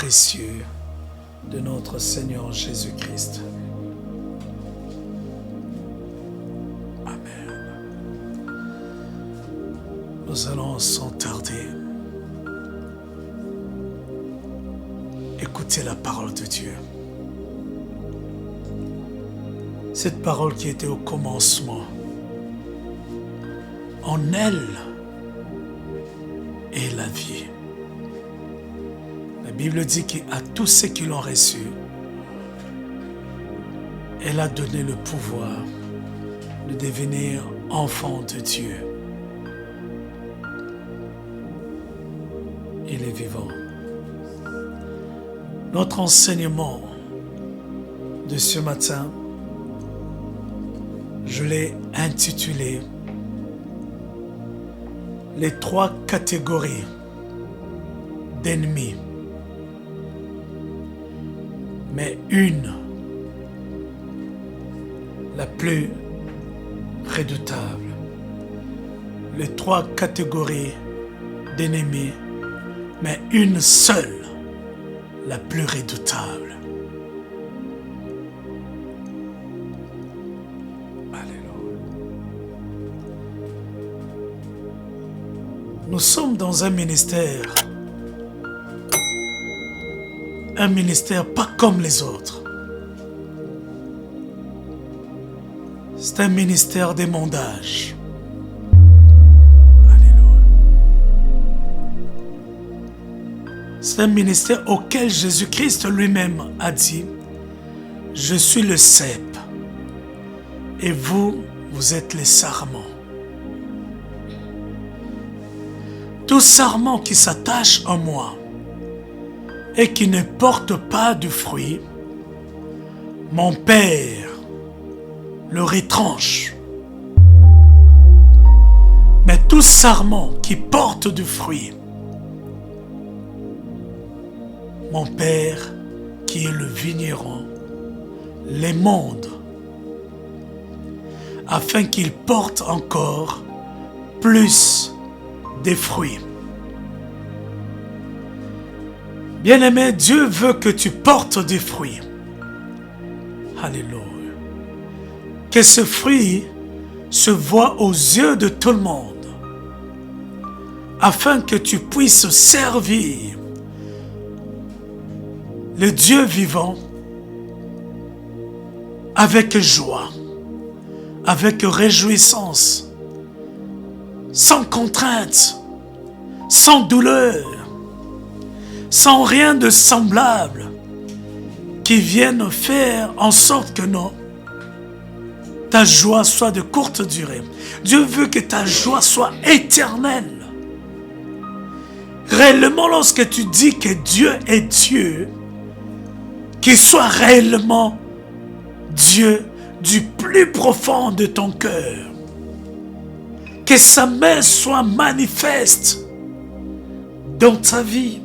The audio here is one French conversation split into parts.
précieux de notre Seigneur Jésus-Christ. Amen. Nous allons sans tarder écouter la parole de Dieu. Cette parole qui était au commencement. En elle est la vie. La Bible dit qu'à tous ceux qui l'ont reçue, elle a donné le pouvoir de devenir enfants de Dieu. Il est vivant. Notre enseignement de ce matin, je l'ai intitulé « Les 3 catégories d'ennemis ». Mais une, la plus redoutable. Les 3 catégories d'ennemis, mais une seule, la plus redoutable. Alléluia. Nous sommes dans un ministère pas comme les autres. C'est un ministère d'émondage. Alléluia. C'est un ministère auquel Jésus-Christ lui-même a dit, « Je suis le cep, et vous, vous êtes les sarments. » Tout sarment qui s'attache à moi et qui ne porte pas de fruit, mon Père le retranche. Mais tout sarment qui porte du fruit, mon Père, qui est le vigneron, l'émonde, afin qu'il porte encore plus de fruits. Bien-aimé, Dieu veut que tu portes des fruits. Alléluia. Que ce fruit se voit aux yeux de tout le monde, afin que tu puisses servir le Dieu vivant avec joie, avec réjouissance, sans contrainte, sans douleur, sans rien de semblable qui vienne faire en sorte que ta joie soit de courte durée. Dieu veut que ta joie soit éternelle. Réellement, lorsque tu dis que Dieu est Dieu, qu'il soit réellement Dieu du plus profond de ton cœur. Que sa main soit manifeste dans ta vie.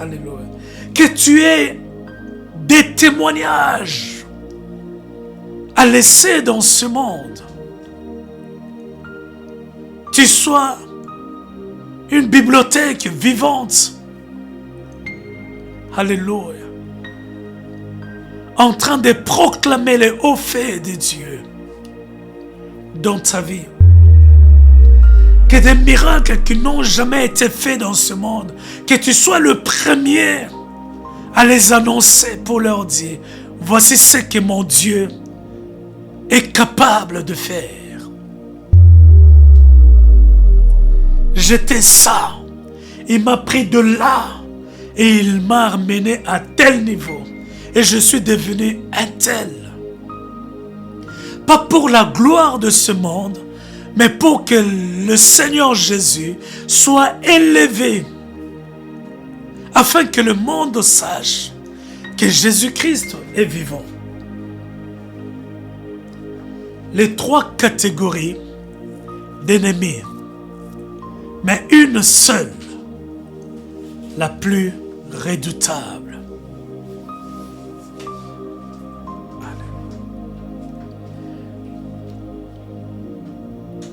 Alléluia. Que tu aies des témoignages à laisser dans ce monde. Tu sois une bibliothèque vivante. Alléluia. En train de proclamer les hauts faits de Dieu dans ta vie. Que des miracles qui n'ont jamais été faits dans ce monde, que tu sois le premier à les annoncer pour leur dire, voici ce que mon Dieu est capable de faire. J'étais ça. Il m'a pris de là et il m'a ramené à tel niveau. Et je suis devenu un tel. Pas pour la gloire de ce monde, mais pour que le Seigneur Jésus soit élevé, afin que le monde sache que Jésus-Christ est vivant. Les 3 catégories d'ennemis, mais une seule, la plus redoutable.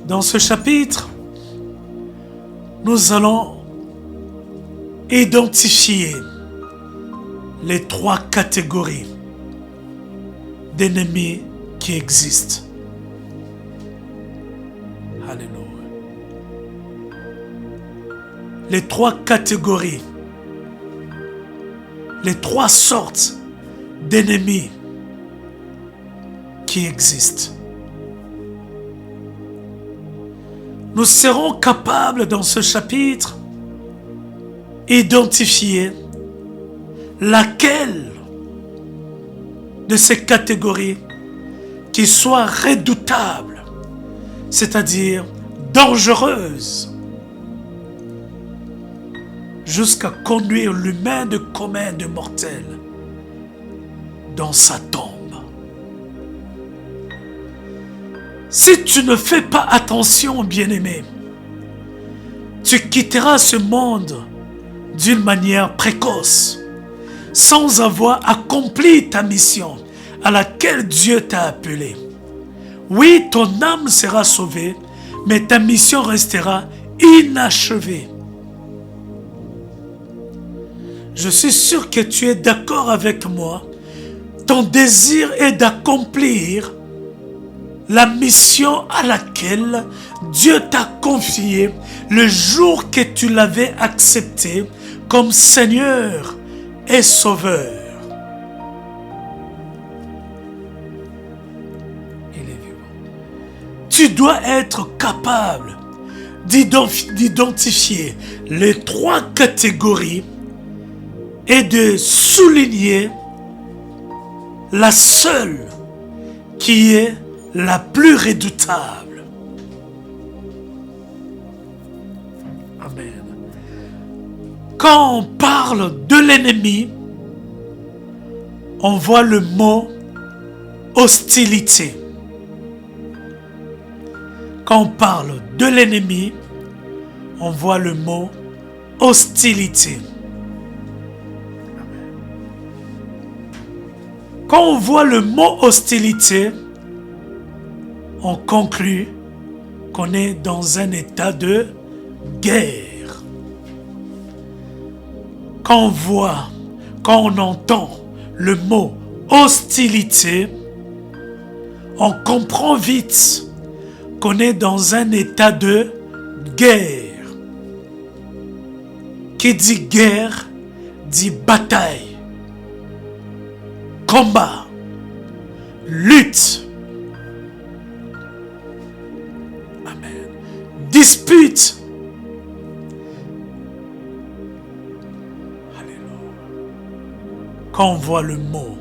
Dans ce chapitre, nous allons identifier les 3 catégories d'ennemis qui existent. Alléluia. Les 3 catégories, les 3 sortes d'ennemis qui existent. Nous serons capables dans ce chapitre d'identifier laquelle de ces catégories qui soit redoutable, c'est-à-dire dangereuse, jusqu'à conduire l'humain de commun de mortel dans sa tombe. Si tu ne fais pas attention, bien-aimé, tu quitteras ce monde d'une manière précoce, sans avoir accompli ta mission à laquelle Dieu t'a appelé. Oui, ton âme sera sauvée, mais ta mission restera inachevée. Je suis sûr que tu es d'accord avec moi. Ton désir est d'accomplir la mission à laquelle Dieu t'a confié le jour que tu l'avais accepté comme Seigneur et Sauveur. Il est vivant. Tu dois être capable d'identifier les 3 catégories et de souligner la seule qui est la plus redoutable. Amen. Quand on parle de l'ennemi, on voit le mot hostilité. Quand on parle de l'ennemi, on voit le mot hostilité. Quand on voit le mot hostilité, on conclut qu'on est dans un état de guerre. Quand on entend le mot hostilité, on comprend vite qu'on est dans un état de guerre. Qui dit guerre, dit bataille, combat, lutte, amen, dispute. Alléluia. Quand on voit le mot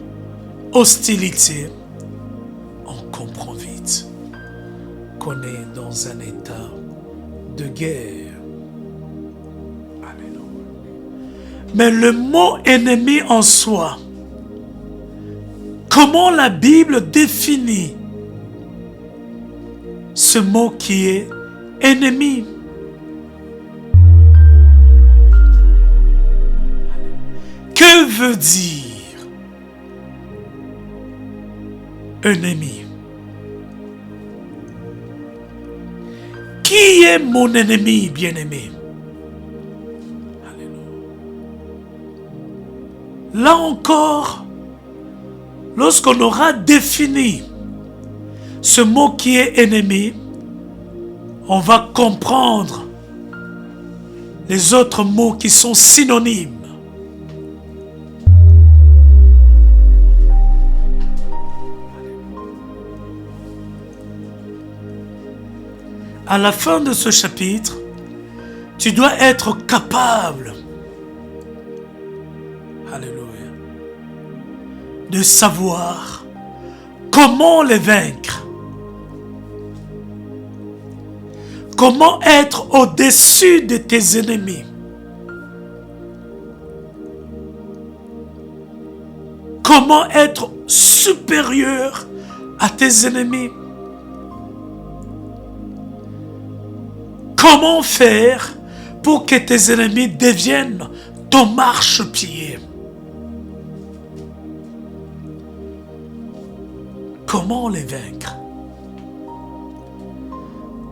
hostilité, on comprend vite qu'on est dans un état de guerre. Alléluia. Mais le mot ennemi en soi, comment la Bible définit ce mot qui est ennemi? Que veut dire ennemi? Qui est mon ennemi, bien-aimé? Alléluia. Là encore, lorsqu'on aura défini ce mot qui est ennemi, on va comprendre les autres mots qui sont synonymes. À la fin de ce chapitre, tu dois être capable, alléluia, de savoir comment les vaincre. Comment être au-dessus de tes ennemis. Comment être supérieur à tes ennemis. Comment faire pour que tes ennemis deviennent ton marchepied? Comment les vaincre?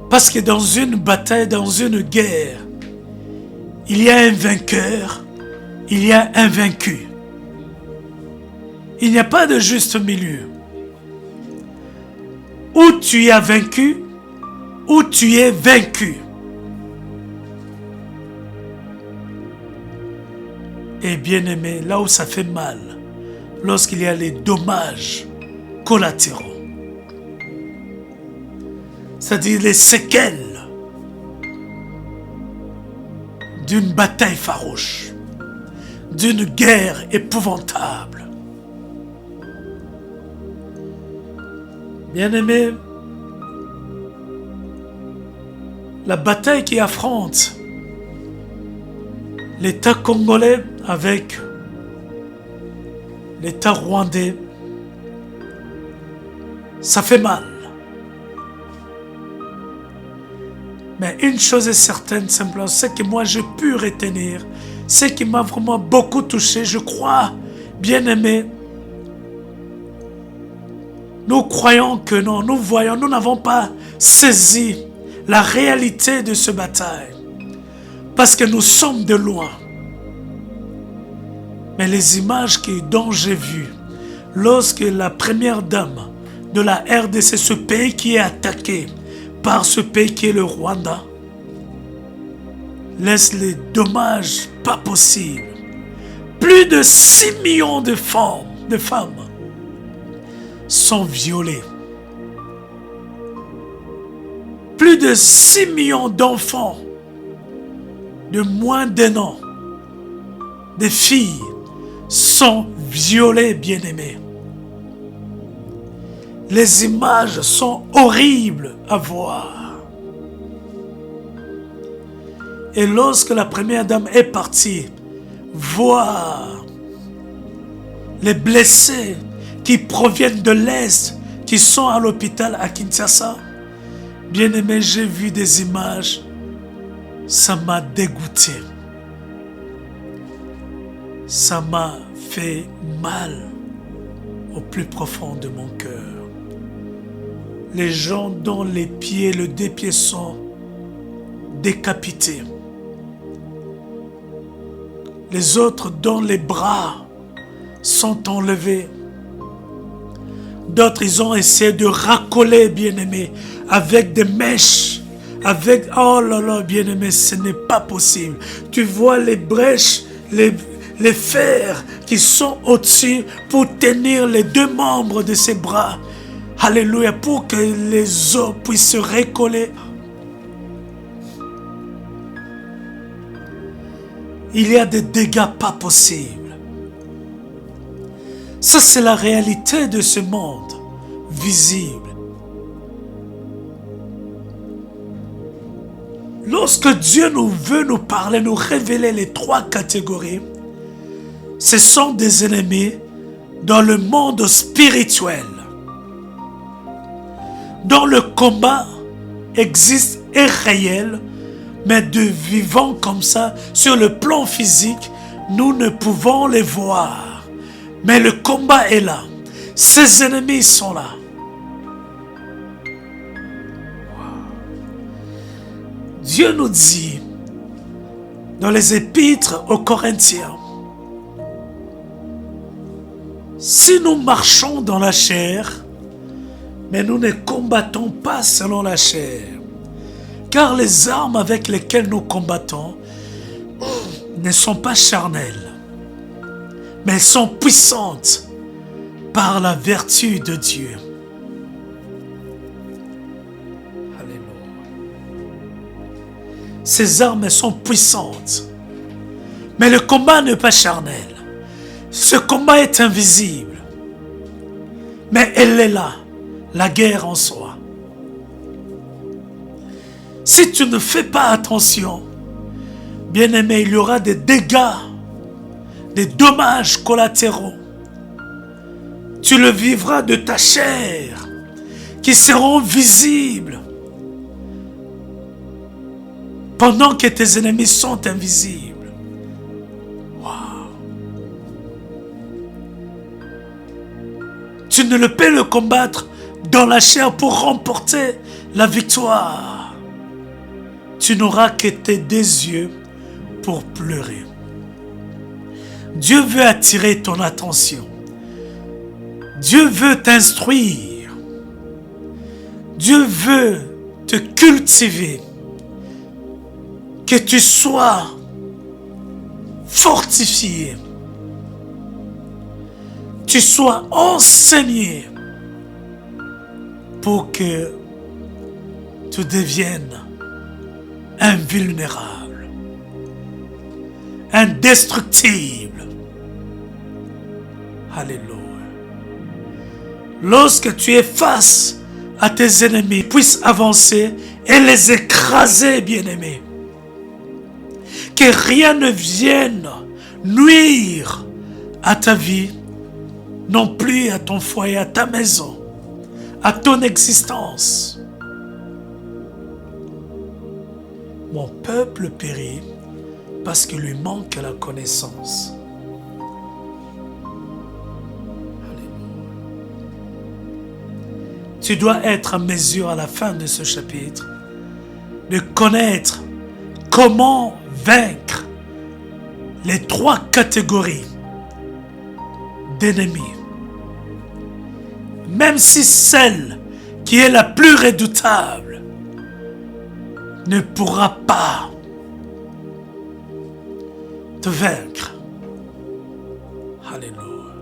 Parce que dans une bataille, dans une guerre, il y a un vainqueur il y a un vaincu. Il n'y a pas de juste milieu. Ou tu as vaincu, ou tu es vaincu. Et bien aimé, là où ça fait mal, lorsqu'il y a les dommages collatéraux, c'est-à-dire les séquelles d'une bataille farouche, d'une guerre épouvantable. Bien-aimé, la bataille qui affronte l'État congolais avec l'État rwandais, ça fait mal. Mais une chose est certaine, simplement, ce que moi j'ai pu retenir, ce qui m'a vraiment beaucoup touché, je crois, bien-aimé, nous croyons que non, nous voyons, nous n'avons pas saisi la réalité de ce bataille. Parce que nous sommes de loin. Mais les images dont j'ai vues, lorsque la première dame de la RDC, ce pays qui est attaqué par ce pays qui est le Rwanda, laisse les dommages pas possibles. Plus de 6 millions de femmes sont violées. Plus de 6 millions d'enfants de moins d'un an, des filles sont violées, bien-aimées. Les images sont horribles à voir. Et lorsque la première dame est partie voir les blessés qui proviennent de l'Est, qui sont à l'hôpital à Kinshasa, bien-aimé, j'ai vu des images, ça m'a dégoûté. Ça m'a fait mal au plus profond de mon cœur. Les gens dont les pieds, les deux pieds sont décapités. Les autres dont les bras sont enlevés. D'autres, ils ont essayé de racoler, bien-aimé, avec des mèches. Avec, oh là là, bien-aimé, ce n'est pas possible. Tu vois les brèches, les fers qui sont au-dessus pour tenir les deux membres de ses bras. Alléluia, pour que les os puissent se recoller. Il y a des dégâts pas possibles. Ça, c'est la réalité de ce monde visible. Lorsque Dieu nous veut nous parler, nous révéler les trois catégories, ce sont des ennemis dans le monde spirituel, dont le combat existe et réel, mais de vivants comme ça, sur le plan physique, nous ne pouvons les voir. Mais le combat est là. Ces ennemis sont là. Dieu nous dit, dans les épîtres aux Corinthiens, si nous marchons dans la chair, mais nous ne combattons pas selon la chair, car les armes avec lesquelles nous combattons ne sont pas charnelles, mais elles sont puissantes par la vertu de Dieu. Alléluia. Ces armes sont puissantes, mais le combat n'est pas charnel. Ce combat est invisible, mais elle est là, la guerre en soi. Si tu ne fais pas attention, bien-aimé, il y aura des dégâts, des dommages collatéraux. Tu le vivras de ta chair, qui seront visibles, pendant que tes ennemis sont invisibles. Tu ne peux le combattre dans la chair pour remporter la victoire. Tu n'auras que tes deux yeux pour pleurer. Dieu veut attirer ton attention. Dieu veut t'instruire. Dieu veut te cultiver. Que tu sois fortifié. Tu sois enseigné pour que tu deviennes invulnérable, indestructible. Alléluia. Lorsque tu es face à tes ennemis, puissent avancer et les écraser, bien-aimés. Que rien ne vienne nuire à ta vie, non plus à ton foyer, à ta maison, à ton existence. Mon peuple périt parce qu'il lui manque la connaissance. Alléluia. Tu dois être en mesure à la fin de ce chapitre de connaître comment vaincre les 3 catégories d'ennemis. Même si celle qui est la plus redoutable ne pourra pas te vaincre. Alléluia.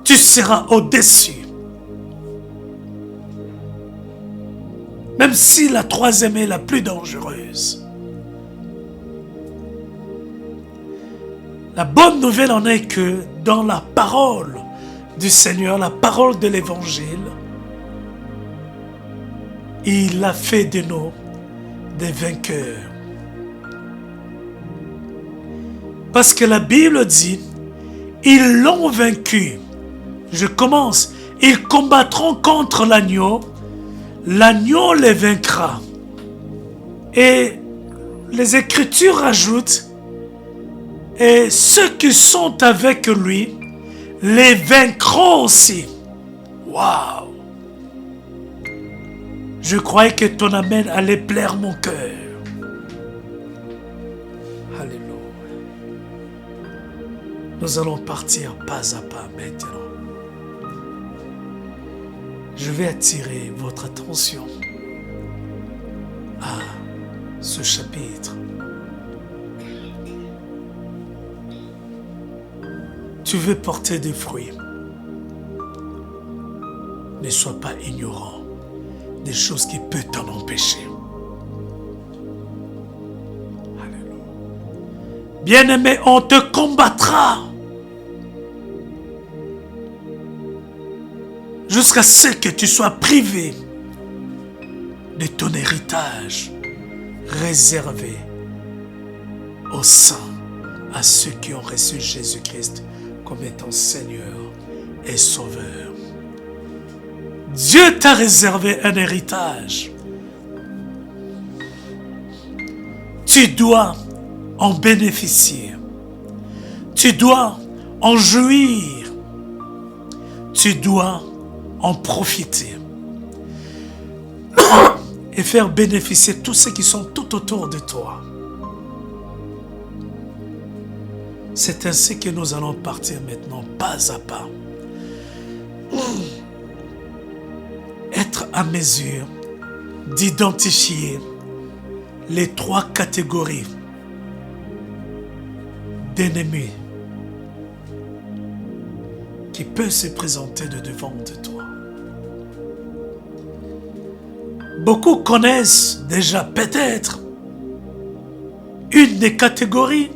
Tu seras au-dessus. Même si la 3e est la plus dangereuse. La bonne nouvelle en est que dans la parole du Seigneur, la parole de l'Évangile, il a fait de nous des vainqueurs. Parce que la Bible dit, ils l'ont vaincu. Je commence. Ils combattront contre l'agneau. L'agneau les vaincra. Et les Écritures ajoutent, et ceux qui sont avec lui les vaincront aussi. Waouh! Je croyais que ton amen allait plaire mon cœur. Alléluia. Nous allons partir pas à pas maintenant. Je vais attirer votre attention à ce chapitre. Tu veux porter des fruits. Ne sois pas ignorant des choses qui peuvent t'en empêcher. Alléluia. Bien-aimé, on te combattra jusqu'à ce que tu sois privé de ton héritage réservé aux saints, à ceux qui ont reçu Jésus-Christ comme étant Seigneur et Sauveur. Dieu t'a réservé un héritage. Tu dois en bénéficier. Tu dois en jouir. Tu dois en profiter. Et faire bénéficier tous ceux qui sont tout autour de toi. C'est ainsi que nous allons partir maintenant, pas à pas. Être à mesure d'identifier les 3 catégories d'ennemis qui peuvent se présenter de devant de toi. Beaucoup connaissent déjà peut-être une des catégories.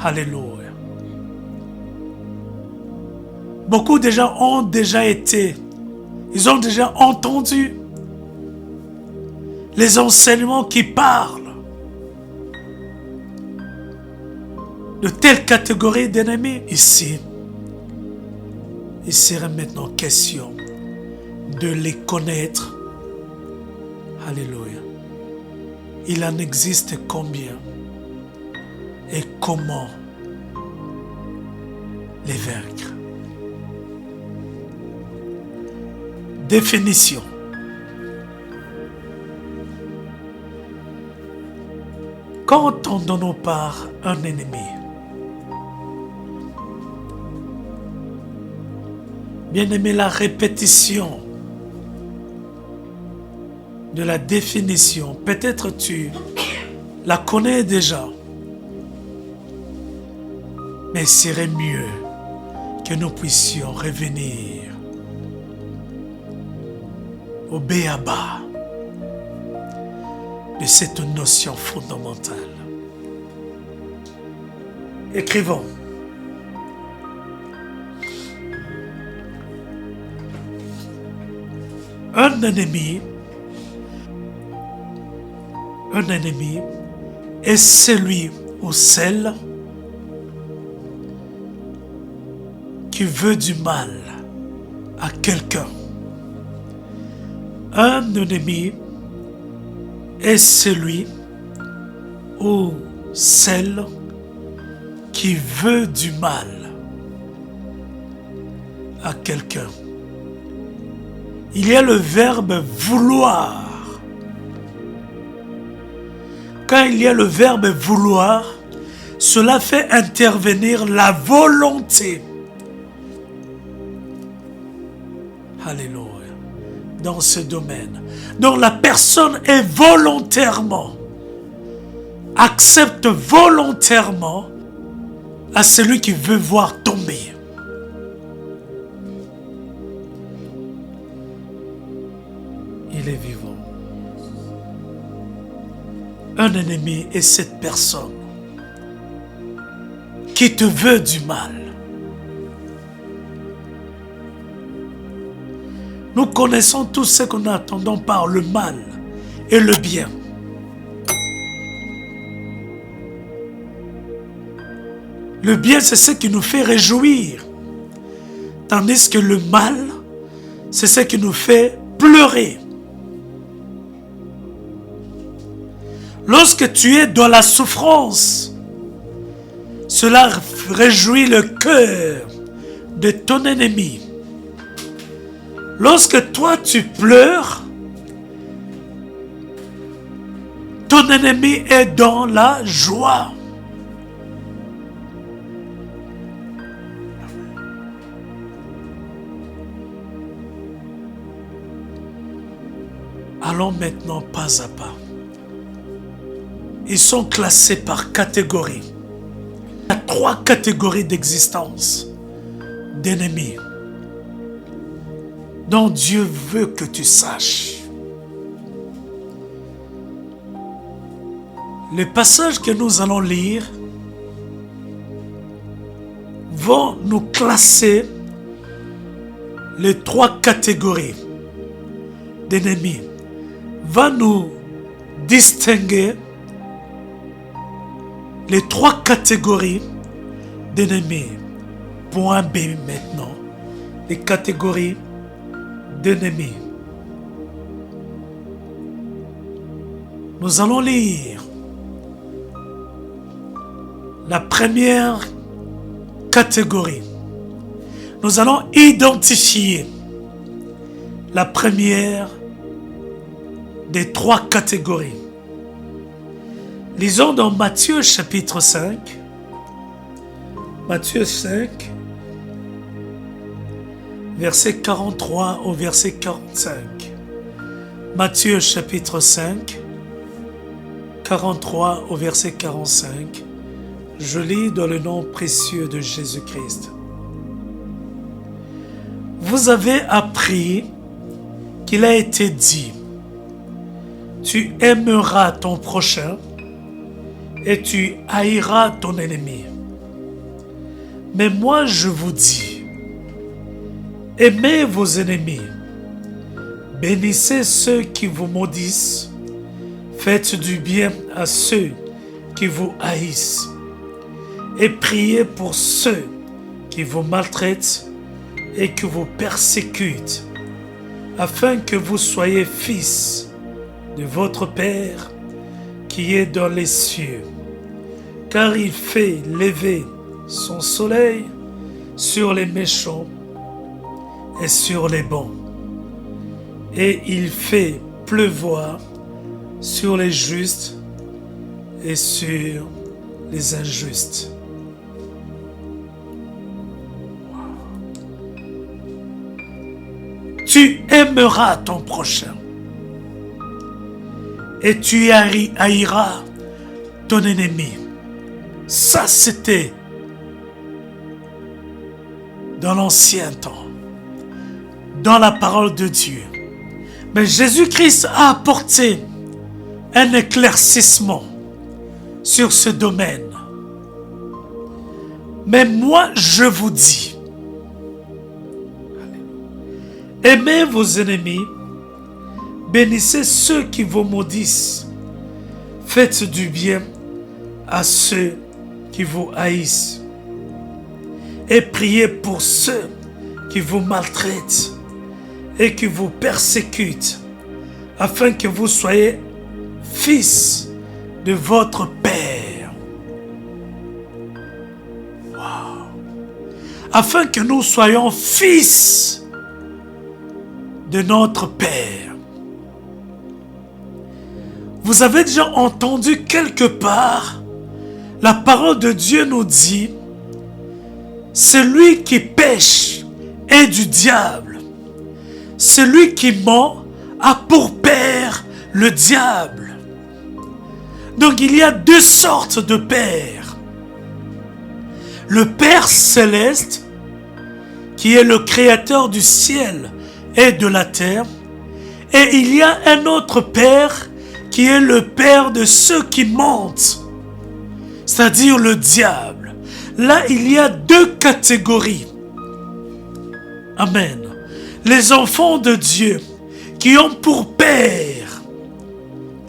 Alléluia. Beaucoup déjà ont déjà été, ils ont déjà entendu les enseignements qui parlent de telle catégorie d'ennemis. Ici, il serait maintenant question de les connaître. Alléluia. Il en existe combien et comment les vaincre. Définition. Quand entendons-nous par un ennemi, Bien-aimé, la répétition de la définition, peut-être tu la connais déjà, mais il serait mieux que nous puissions revenir au béaba de cette notion fondamentale. Écrivons. Un ennemi est celui ou celle qui veut du mal à quelqu'un. Un ennemi est celui ou celle qui veut du mal à quelqu'un. Il y a le verbe vouloir. Quand il y a le verbe vouloir, cela fait intervenir la volonté. Alléluia. Dans ce domaine. Donc la personne est volontairement, accepte volontairement à celui qui veut voir tomber. Il est vivant. Un ennemi est cette personne qui te veut du mal. Nous connaissons tout ce que nous attendons par le mal et le bien. Le bien, c'est ce qui nous fait réjouir. Tandis que le mal, c'est ce qui nous fait pleurer. Lorsque tu es dans la souffrance, cela réjouit le cœur de ton ennemi. Lorsque toi tu pleures, ton ennemi est dans la joie. Allons maintenant pas à pas. Ils sont classés par catégorie. Il y a 3 catégories d'existence d'ennemis dont Dieu veut que tu saches. Les passages que nous allons lire vont nous classer les 3 catégories d'ennemis, va nous distinguer les 3 catégories d'ennemis. Point B maintenant, les catégories d'ennemis. Nous allons lire la première catégorie. Nous allons identifier la première des 3 catégories. Lisons dans Matthieu chapitre 5. Matthieu 5, verset 43 au verset 45. Matthieu chapitre 5, 43 au verset 45. Je lis dans le nom précieux de Jésus-Christ. Vous avez appris qu'il a été dit, tu aimeras ton prochain et tu haïras ton ennemi. Mais moi je vous dis, aimez vos ennemis, bénissez ceux qui vous maudissent, faites du bien à ceux qui vous haïssent, et priez pour ceux qui vous maltraitent et qui vous persécutent, afin que vous soyez fils de votre Père qui est dans les cieux. Car il fait lever son soleil sur les méchants et sur les bons, et il fait pleuvoir sur les justes et sur les injustes. tu aimeras ton prochain. Et tu haïras ton ennemi. Ça, c'était dans l'ancien temps, dans la parole de Dieu. Mais Jésus-Christ a apporté un éclaircissement sur ce domaine. Mais moi, je vous dis, aimez vos ennemis, bénissez ceux qui vous maudissent, faites du bien à ceux qui vous haïssent, et priez pour ceux qui vous maltraitent et qui vous persécutent, afin que vous soyez fils de votre Père. Wow. Afin que nous soyons fils de notre Père. Vous avez déjà entendu quelque part, la parole de Dieu nous dit, celui qui pêche est du diable. Celui qui ment a pour père le diable. Donc il y a deux sortes de pères. Le Père céleste, qui est le créateur du ciel et de la terre. Et il y a un autre Père, qui est le Père de ceux qui mentent, c'est-à-dire le diable. Là, il y a deux catégories. Amen. Les enfants de Dieu qui ont pour Père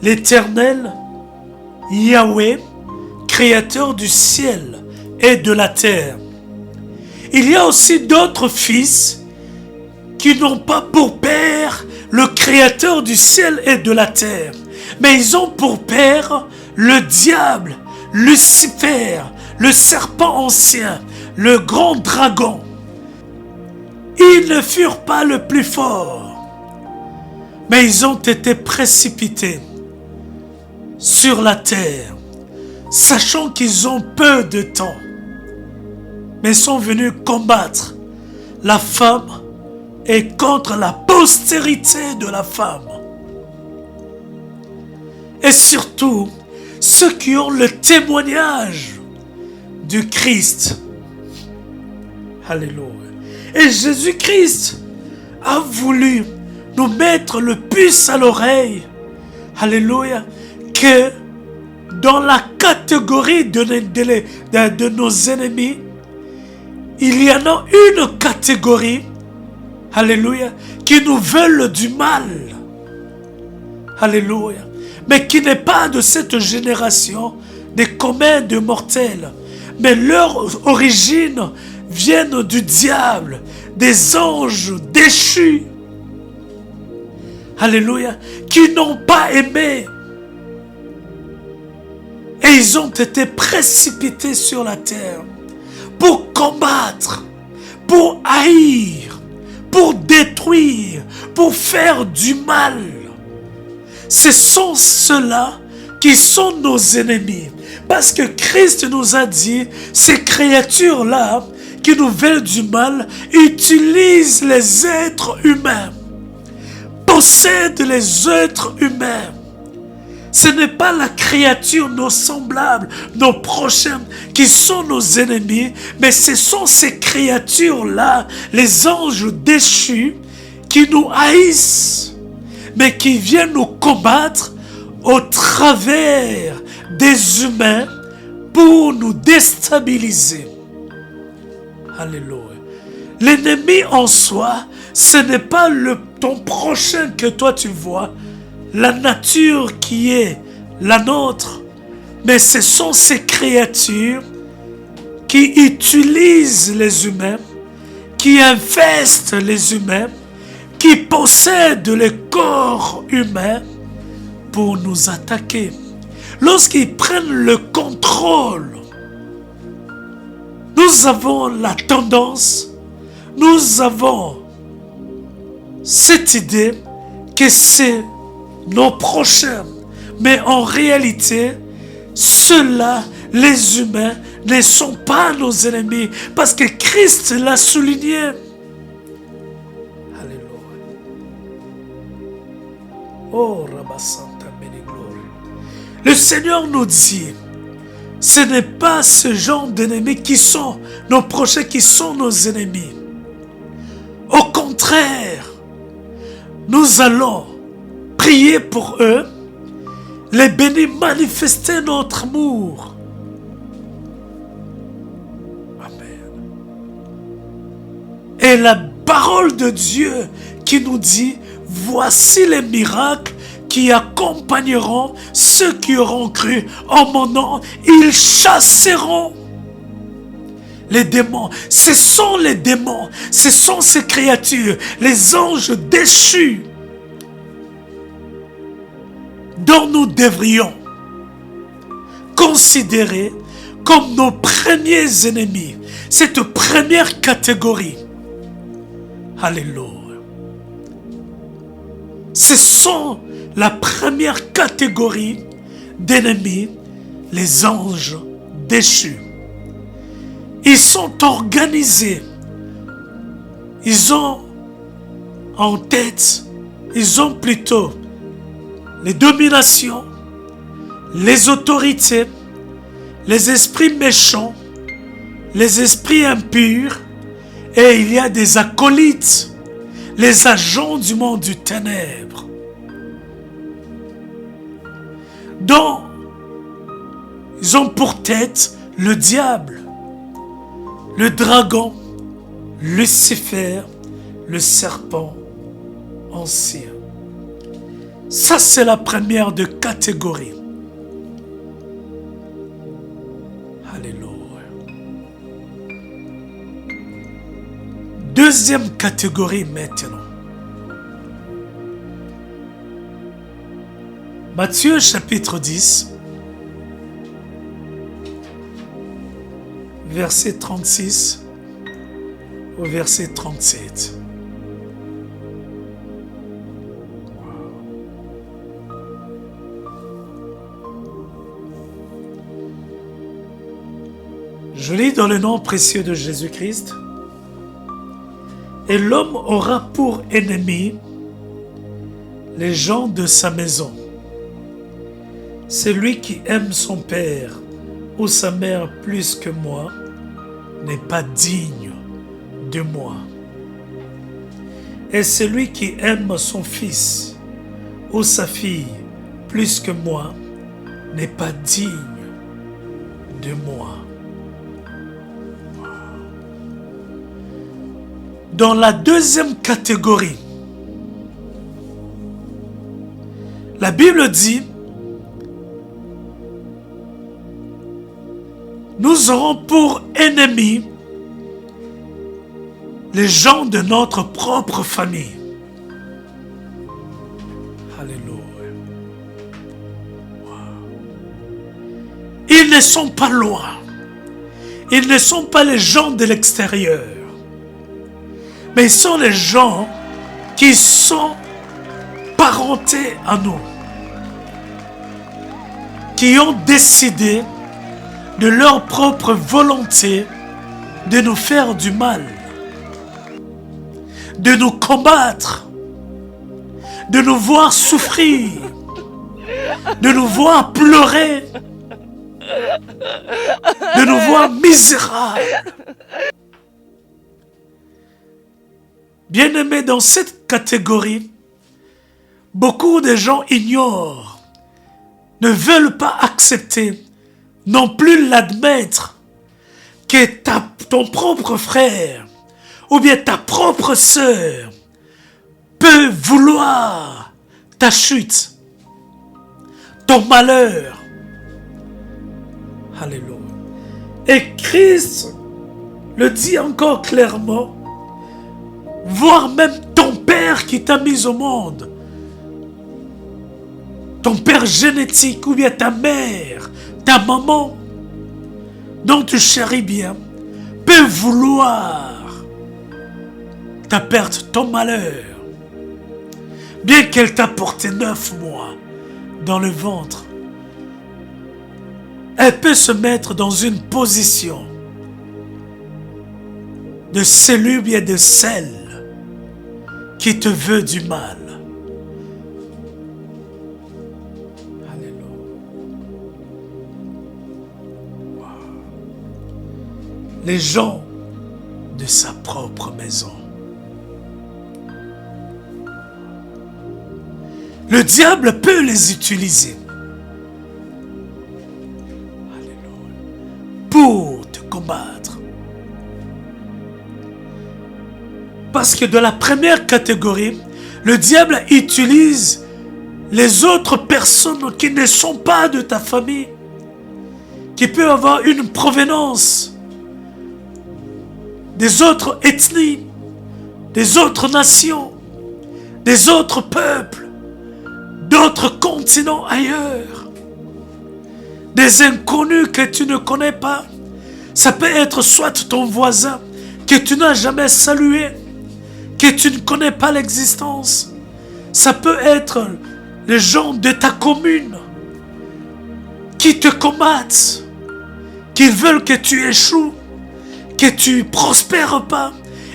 l'Éternel, Yahweh, créateur du ciel et de la terre. Il y a aussi d'autres fils qui n'ont pas pour Père le créateur du ciel et de la terre, mais ils ont pour Père le diable, Lucifer, le serpent ancien, le grand dragon. Ils ne furent pas le plus fort, mais ils ont été précipités sur la terre, sachant qu'ils ont peu de temps, mais sont venus combattre la femme et contre la postérité de la femme. Et surtout, ceux qui ont le témoignage du Christ. Alléluia. Et Jésus-Christ a voulu nous mettre le puce à l'oreille. Alléluia. Que dans la catégorie de nos ennemis, il y en a une catégorie, alléluia, qui nous veulent du mal. Alléluia. Mais qui n'est pas de cette génération des communs de mortels. Mais leur origine vient du diable, des anges déchus. Alléluia. Qui n'ont pas aimé. Et ils ont été précipités sur la terre pour combattre, pour haïr, pour détruire, pour faire du mal. Ce sont ceux-là qui sont nos ennemis. Parce que Christ nous a dit, ces créatures-là qui nous veulent du mal, utilisent les êtres humains, possèdent les êtres humains. Ce n'est pas la créature, nos semblables, nos prochains, qui sont nos ennemis, mais ce sont ces créatures-là, les anges déchus, qui nous haïssent, mais qui viennent nous combattre au travers des humains pour nous déstabiliser. Alléluia. L'ennemi en soi, ce n'est pas ton prochain que toi tu vois, la nature qui est la nôtre, mais ce sont ces créatures qui utilisent les humains, qui infestent les humains, qui possèdent les corps humains pour nous attaquer. Lorsqu'ils prennent le contrôle, nous avons la tendance, nous avons cette idée que c'est nos prochains. Mais en réalité, ceux-là, les humains, ne sont pas nos ennemis. Parce que Christ l'a souligné. Alléluia. Oh, Rabba Santa Glory. Le Seigneur nous dit, ce n'est pas ce genre d'ennemis qui sont nos prochains, qui sont nos ennemis. Au contraire, nous allons prier pour eux, les bénir, manifester notre amour. Amen. Et la parole de Dieu qui nous dit, voici les miracles qui accompagneront ceux qui auront cru en mon nom. Ils chasseront les démons. Ce sont les démons, ce sont ces créatures, les anges déchus, dont nous devrions considérer comme nos premiers ennemis. Cette première catégorie. Alléluia. Ce sont la première catégorie d'ennemis, les anges déchus. Ils sont organisés. Ils ont en tête, ils ont plutôt les dominations, les autorités, les esprits méchants, les esprits impurs, et il y a des acolytes, les agents du monde du ténèbre, dont ils ont pour tête le diable, le dragon, Lucifer, le serpent ancien. Ça, c'est la première de catégorie. Alléluia. Deuxième catégorie maintenant. Matthieu chapitre 10, verset 36 au verset 37. Je lis dans le nom précieux de Jésus-Christ. Et l'homme aura pour ennemi les gens de sa maison. Celui qui aime son père ou sa mère plus que moi n'est pas digne de moi. Et celui qui aime son fils ou sa fille plus que moi n'est pas digne de moi. Dans la deuxième catégorie, la Bible dit, nous aurons pour ennemis les gens de notre propre famille. Alléluia. Ils ne sont pas loin. Ils ne sont pas les gens de l'extérieur. Mais ils sont les gens qui sont parentés à nous. Qui ont décidé de leur propre volonté de nous faire du mal, de nous combattre, de nous voir souffrir, de nous voir pleurer, de nous voir misérables. Bien-aimés, dans cette catégorie, beaucoup de gens ignorent, ne veulent pas accepter, non plus l'admettre, que ton propre frère ou bien ta propre sœur peut vouloir ta chute, ton malheur. Alléluia. Et Christ le dit encore clairement, voire même ton père qui t'a mis au monde, ton père génétique ou bien ta mère, ta maman, dont tu chéris bien, peut vouloir ta perte, ton malheur, bien qu'elle t'a porté 9 mois dans le ventre. Elle peut se mettre dans une position de celui bien de celle qui te veut du mal. les gens de sa propre maison. Le diable peut les utiliser pour te combattre. Parce que de la première catégorie, le diable utilise les autres personnes qui ne sont pas de ta famille, qui peuvent avoir une provenance des autres ethnies, des autres nations, des autres peuples, d'autres continents ailleurs, des inconnus que tu ne connais pas. Ça peut être soit ton voisin que tu n'as jamais salué, que tu ne connais pas l'existence. Ça peut être les gens de ta commune qui te combattent, qui veulent que tu échoues, que tu prospères pas.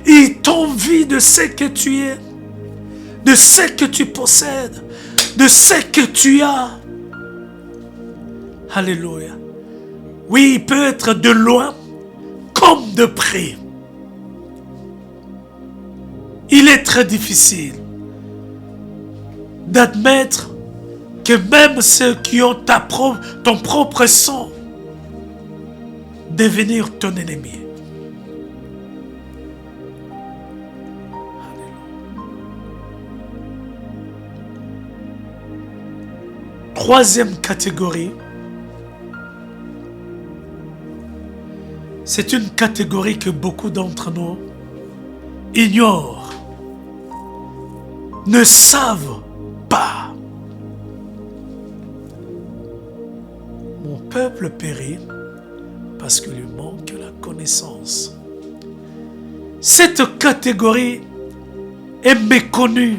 Ils t'envient de ce que tu es, de ce que tu possèdes, de ce que tu as. Alléluia. Oui, il peut être de loin comme de près. Il est très difficile d'admettre que même ceux qui ont ton propre sang devenir ton ennemi. Troisième catégorie, c'est une catégorie que beaucoup d'entre nous ignorent, ne savent pas. Mon peuple périt parce qu'il lui manque la connaissance. Cette catégorie est méconnue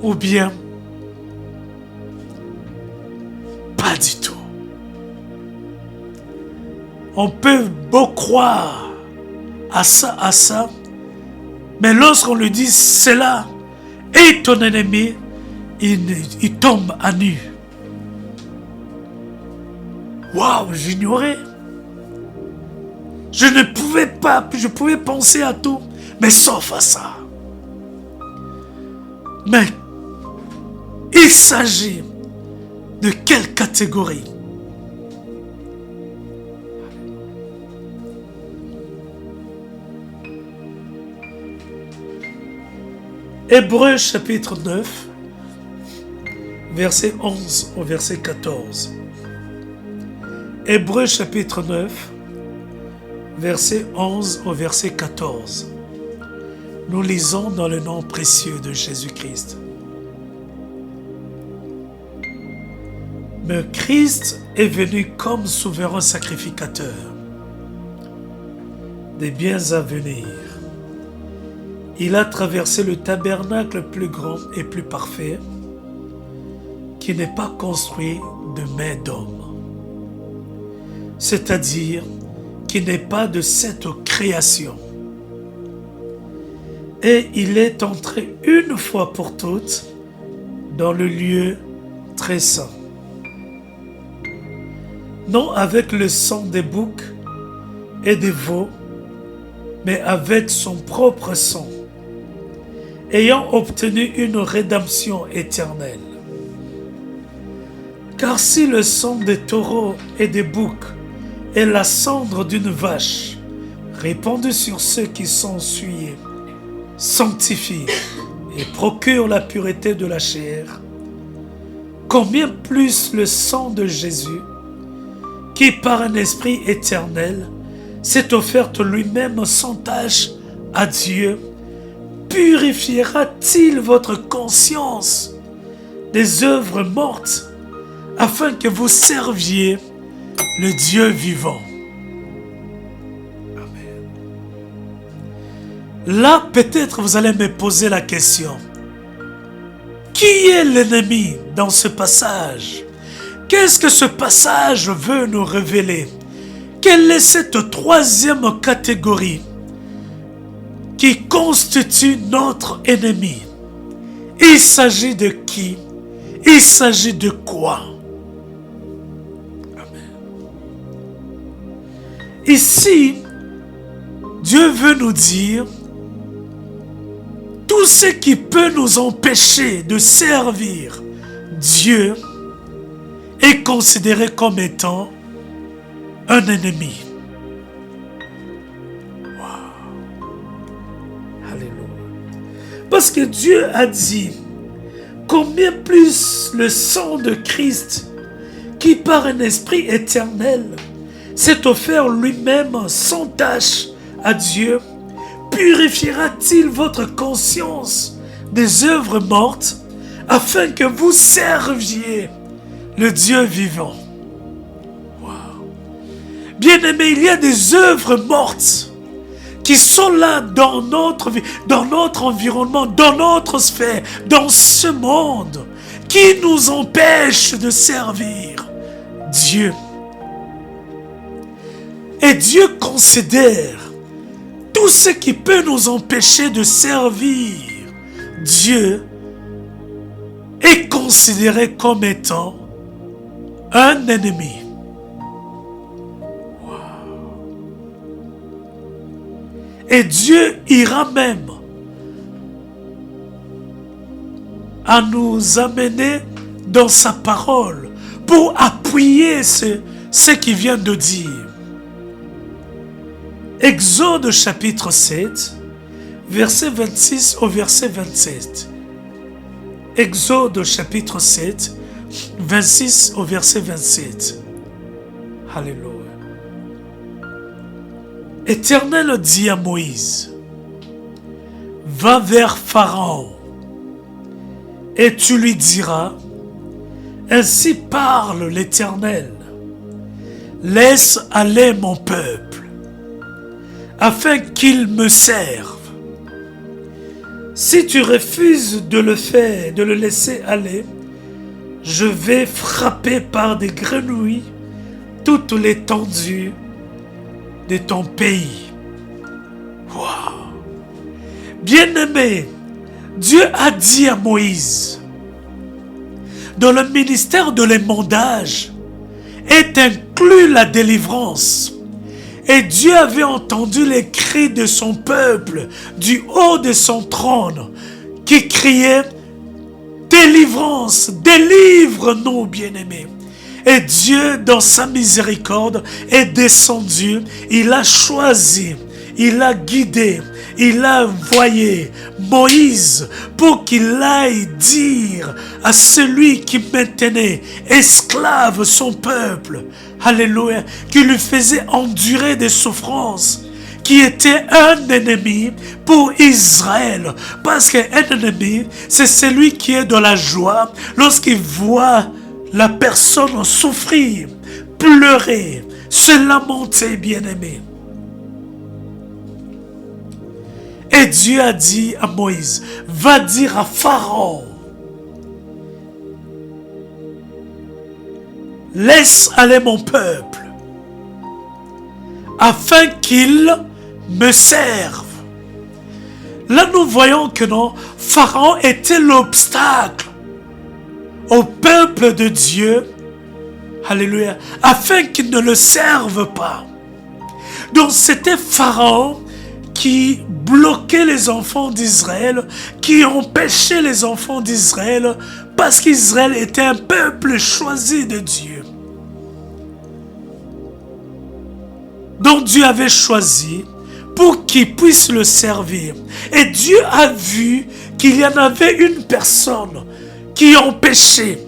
ou bien pas du tout. On peut beau croire à ça, mais lorsqu'on lui dit cela est ton ennemi, il tombe à nu. Waouh, j'ignorais. Je pouvais penser à tout, mais sauf à ça. Mais il s'agit de quelle catégorie? Hébreux chapitre 9, verset 11 au verset 14. Hébreux chapitre 9, verset 11 au verset 14. Nous lisons dans le nom précieux de Jésus-Christ. Mais Christ est venu comme souverain sacrificateur des biens à venir. Il a traversé le tabernacle plus grand et plus parfait, qui n'est pas construit de main d'homme, c'est-à-dire qui n'est pas de cette création. Et il est entré une fois pour toutes dans le lieu très saint, non avec le sang des boucs et des veaux, mais avec son propre sang, ayant obtenu une rédemption éternelle. Car si le sang des taureaux et des boucs et la cendre d'une vache répandue sur ceux qui sont souillés sanctifie et procure la pureté de la chair, combien plus le sang de Jésus, qui par un esprit éternel s'est offert lui-même sans tache à Dieu, purifiera-t-il votre conscience des œuvres mortes afin que vous serviez le Dieu vivant. Amen. Là, peut-être vous allez me poser la question. Qui est l'ennemi dans ce passage? Qu'est-ce que ce passage veut nous révéler? Quelle est cette troisième catégorie qui constitue notre ennemi? Il s'agit de qui? Il s'agit de quoi? Amen. Ici, Dieu veut nous dire tout ce qui peut nous empêcher de servir Dieu est considéré comme étant un ennemi. Wow. Alléluia. Parce que Dieu a dit, combien plus le sang de Christ, qui par un esprit éternel s'est offert lui-même sans tache à Dieu, purifiera-t-il votre conscience des œuvres mortes afin que vous serviez le Dieu vivant. Wow. Bien-aimé, il y a des œuvres mortes qui sont là dans notre vie, dans notre environnement, dans notre sphère, dans ce monde, qui nous empêchent de servir Dieu. Et Dieu considère tout ce qui peut nous empêcher de servir Dieu est considéré comme étant un ennemi. Wow. Et Dieu ira même à nous amener dans sa parole pour appuyer ce qu'il vient de dire. Exode chapitre 7, verset 26 au verset 27. Exode chapitre 7, 26 au verset 27. Alléluia. Éternel dit à Moïse, va vers Pharaon et tu lui diras, ainsi parle l'Éternel, laisse aller mon peuple afin qu'il me serve. Si tu refuses de le faire, de le laisser aller, je vais frapper par des grenouilles toute l'étendue de ton pays. Wow. Bien-aimé, Dieu a dit à Moïse, dans le ministère de l'émondage est inclus la délivrance. Et Dieu avait entendu les cris de son peuple du haut de son trône qui criait « Délivrance, délivre-nous, bien-aimés !» Et Dieu, dans sa miséricorde, est descendu. Il a choisi, il a guidé, il a envoyé Moïse pour qu'il aille dire à celui qui maintenait esclave son peuple, alléluia, qui lui faisait endurer des souffrances, qui était un ennemi pour Israël. Parce qu'un ennemi, c'est celui qui est dans la joie lorsqu'il voit la personne souffrir, pleurer, se lamenter, bien-aimé. Et Dieu a dit à Moïse, va dire à Pharaon, laisse aller mon peuple, afin qu'il me serve. Là, nous voyons que non, Pharaon était l'obstacle au peuple de Dieu, alléluia, afin qu'il ne le serve pas. Donc, c'était Pharaon qui bloquait les enfants d'Israël, qui empêchait les enfants d'Israël, parce qu'Israël était un peuple choisi de Dieu. Donc Dieu avait choisi pour qu'il puisse le servir. Et Dieu a vu qu'il y en avait une personne qui empêchait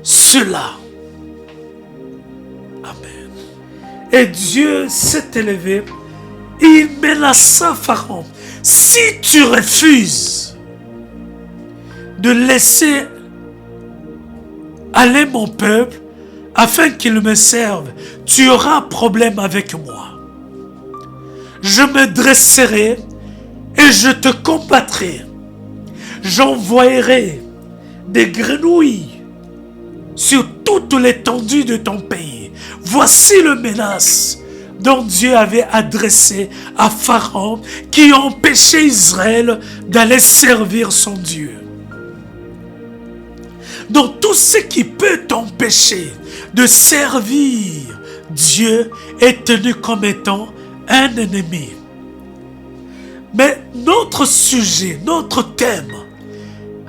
cela. Amen. Et Dieu s'est élevé, il menaça Pharaon. Si tu refuses de laisser aller mon peuple afin qu'il me serve, tu auras problème avec moi. Je me dresserai et je te combattrai. J'envoyerai des grenouilles sur toute l'étendue de ton pays. Voici le menace dont Dieu avait adressé à Pharaon qui empêchait Israël d'aller servir son Dieu. Donc tout ce qui peut t'empêcher de servir Dieu est tenu comme étant un ennemi. Mais notre sujet, notre thème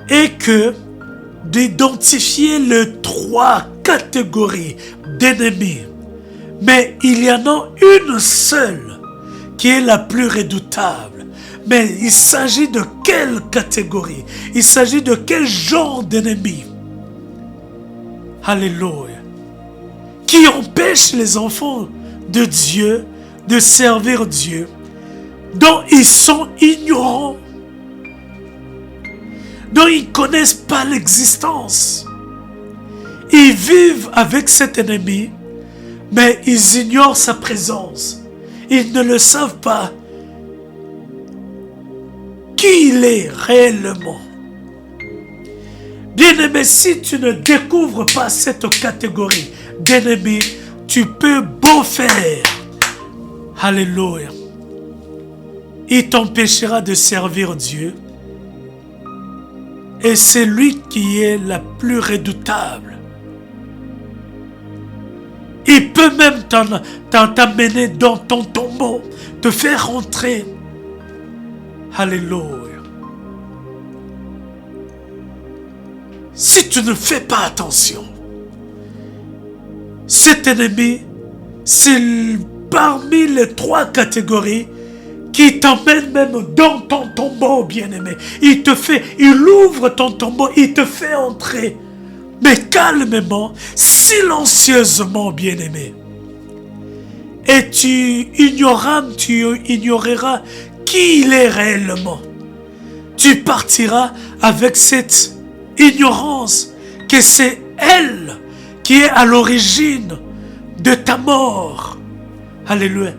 est que d'identifier les 3 catégories d'ennemis. Mais il y en a une seule qui est la plus redoutable. Mais il s'agit de quelle catégorie? Il s'agit de quel genre d'ennemi? Alléluia. Qui empêche les enfants de Dieu de servir Dieu, dont ils sont ignorants, dont ils ne connaissent pas l'existence. Ils vivent avec cet ennemi, mais ils ignorent sa présence. Ils ne le savent pas qui il est réellement. Bien-aimé, si tu ne découvres pas cette catégorie d'ennemis, tu peux beau faire. Alléluia. Il t'empêchera de servir Dieu. Et c'est lui qui est la plus redoutable. Il peut même t'amener dans ton tombeau, te faire rentrer. Alléluia. Si tu ne fais pas attention, cet ennemi, c'est parmi les 3 catégories qui t'emmène même dans ton tombeau, bien-aimé. Il ouvre ton tombeau, il te fait entrer. Mais calmement, silencieusement, bien-aimé. Et tu ignoreras qui il est réellement. Tu partiras avec cette ignorance que c'est elle qui est à l'origine de ta mort. Alléluia.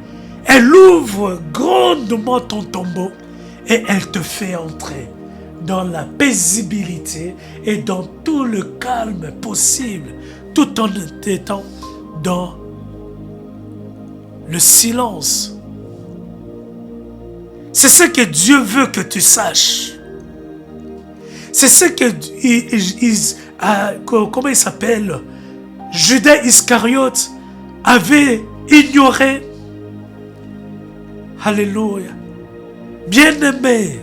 Elle ouvre grandement ton tombeau et elle te fait entrer dans la paisibilité et dans tout le calme possible, tout en étant dans le silence. C'est ce que Dieu veut que tu saches. C'est ce que comment il s'appelle, Judas Iscariote avait ignoré. Alléluia. Bien-aimé,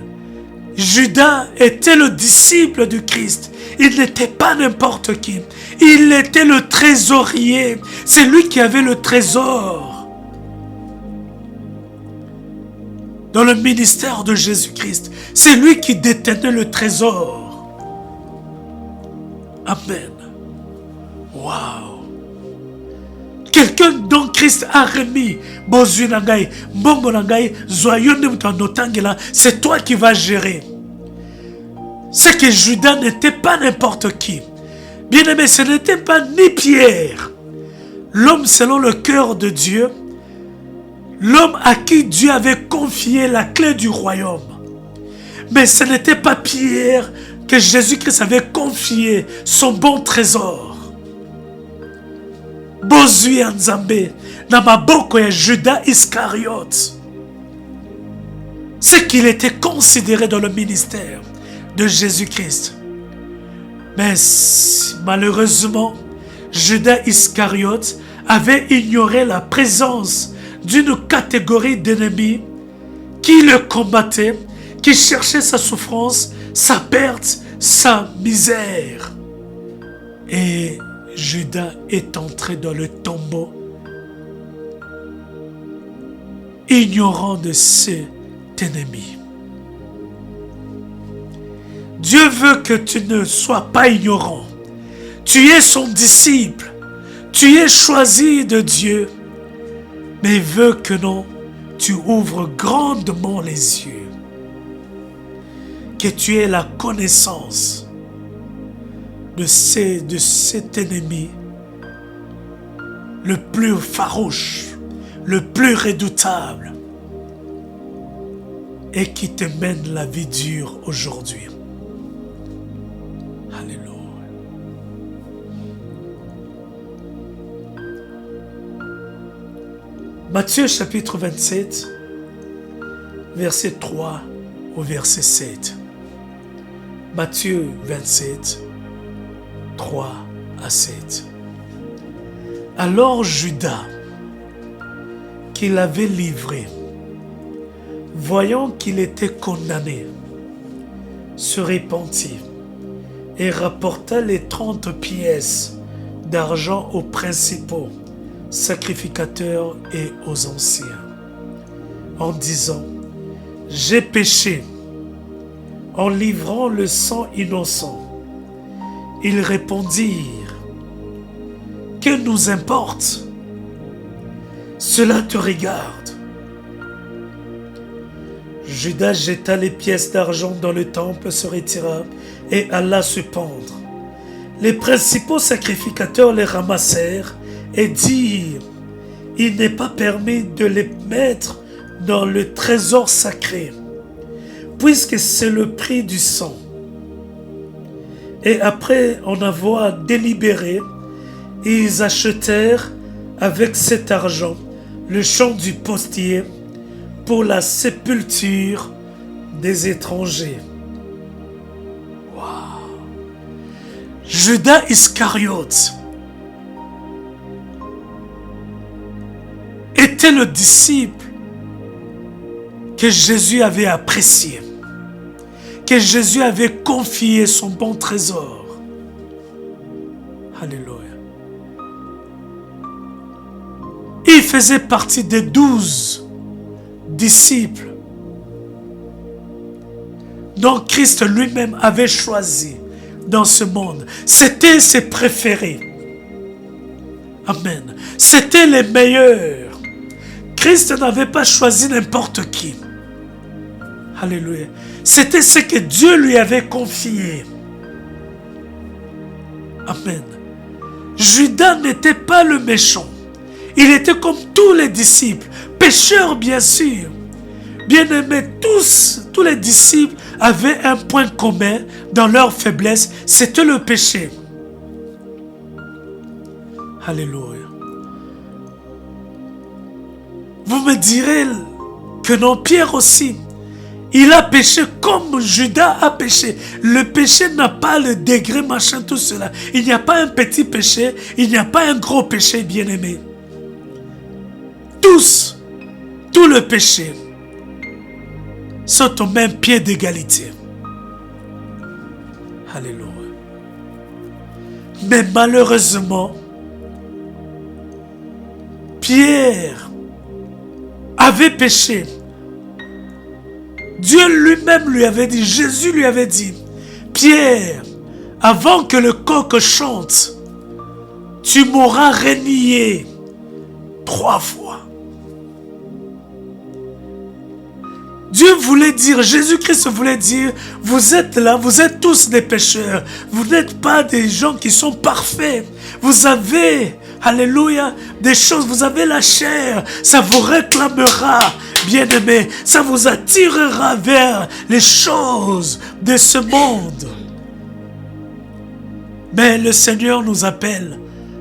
Judas était le disciple du Christ. Il n'était pas n'importe qui. Il était le trésorier. C'est lui qui avait le trésor dans le ministère de Jésus-Christ. C'est lui qui détenait le trésor. Amen. Waouh. Quelqu'un dont Christ a remis c'est toi qui vas gérer. C'est que Judas n'était pas n'importe qui. Bien-aimé, ce n'était pas ni Pierre, l'homme selon le cœur de Dieu, l'homme à qui Dieu avait confié la clé du royaume. Mais ce n'était pas Pierre que Jésus-Christ avait confié son bon trésor. Bozui Nzambe, na maboko ya Judas Iscariote. C'est qu'il était considéré dans le ministère de Jésus-Christ. Mais malheureusement, Judas Iscariote avait ignoré la présence d'une catégorie d'ennemis qui le combattaient, qui cherchaient sa souffrance, sa perte, sa misère. Et Judas est entré dans le tombeau, ignorant de cet ennemi. Dieu veut que tu ne sois pas ignorant. Tu es son disciple. Tu es choisi de Dieu. Mais il veut que non, tu ouvres grandement les yeux. Que tu aies la connaissance de cet ennemi le plus farouche, le plus redoutable et qui te mène la vie dure aujourd'hui. Alléluia. Matthieu chapitre 27, verset 3 au verset 7. Matthieu 27, 3 à 7. Alors Judas, qu'il avait livré, voyant qu'il était condamné, se repentit et rapporta les 30 pièces d'argent aux principaux sacrificateurs et aux anciens, en disant: j'ai péché en livrant le sang innocent. Ils répondirent: que nous importe? Cela te regarde. Judas jeta les pièces d'argent dans le temple, se retira et alla se pendre. Les principaux sacrificateurs les ramassèrent et dirent: il n'est pas permis de les mettre dans le trésor sacré, puisque c'est le prix du sang. Et après en avoir délibéré, ils achetèrent avec cet argent le champ du postier pour la sépulture des étrangers. Wow. Judas Iscariote était le disciple que Jésus avait apprécié, que Jésus avait confié son bon trésor. Alléluia. Il faisait partie des 12 disciples dont Christ lui-même avait choisi dans ce monde. C'était ses préférés. Amen. C'était les meilleurs. Christ n'avait pas choisi n'importe qui. Alléluia. C'était ce que Dieu lui avait confié. Amen. Judas n'était pas le méchant. Il était comme tous les disciples, pécheurs bien sûr. Bien-aimés, tous les disciples avaient un point commun dans leur faiblesse, c'était le péché. Alléluia. Vous me direz que non, Pierre aussi, il a péché comme Judas a péché. Le péché n'a pas le degré machin, tout cela. Il n'y a pas un petit péché, il n'y a pas un gros péché, bien-aimé. Tout le péché sont au même pied d'égalité. Alléluia. Mais malheureusement, Pierre avait péché. Dieu lui-même lui avait dit, Jésus lui avait dit: Pierre, avant que le coq chante, tu m'auras renié 3 fois. Dieu voulait dire, Jésus-Christ voulait dire, vous êtes là, vous êtes tous des pécheurs. Vous n'êtes pas des gens qui sont parfaits. Vous avez, alléluia, des choses, vous avez la chair. Ça vous réclamera, bien-aimé. Ça vous attirera vers les choses de ce monde. Mais le Seigneur nous appelle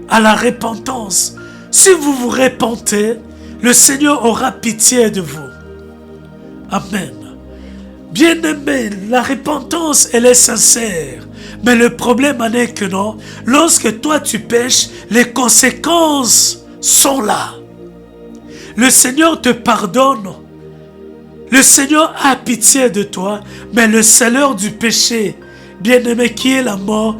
à la repentance. Si vous vous repentez, le Seigneur aura pitié de vous. Amen. Bien-aimé, la repentance, elle est sincère. Mais le problème en est que non, lorsque toi tu pêches, les conséquences sont là. Le Seigneur te pardonne. Le Seigneur a pitié de toi, mais le salaire du péché, bien-aimé, qui est la mort,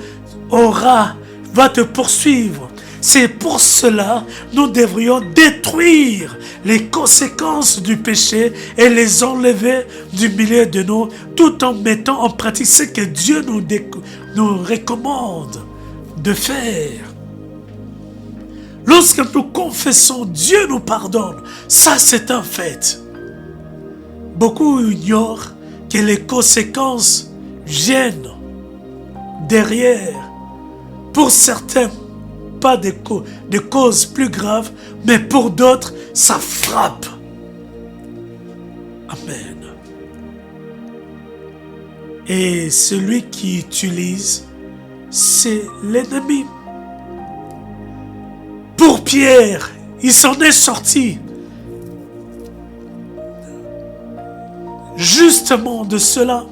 va te poursuivre. C'est pour cela que nous devrions détruire les conséquences du péché et les enlever du milieu de nous, tout en mettant en pratique ce que Dieu nous recommande de faire. Lorsque nous confessons, Dieu nous pardonne. Ça, c'est un fait. Beaucoup ignorent que les conséquences viennent derrière. Pour certains, pas des causes plus graves, mais pour d'autres, ça frappe. Amen. Et celui qui utilise, c'est l'ennemi. Pour Pierre, il s'en est sorti. Justement de cela,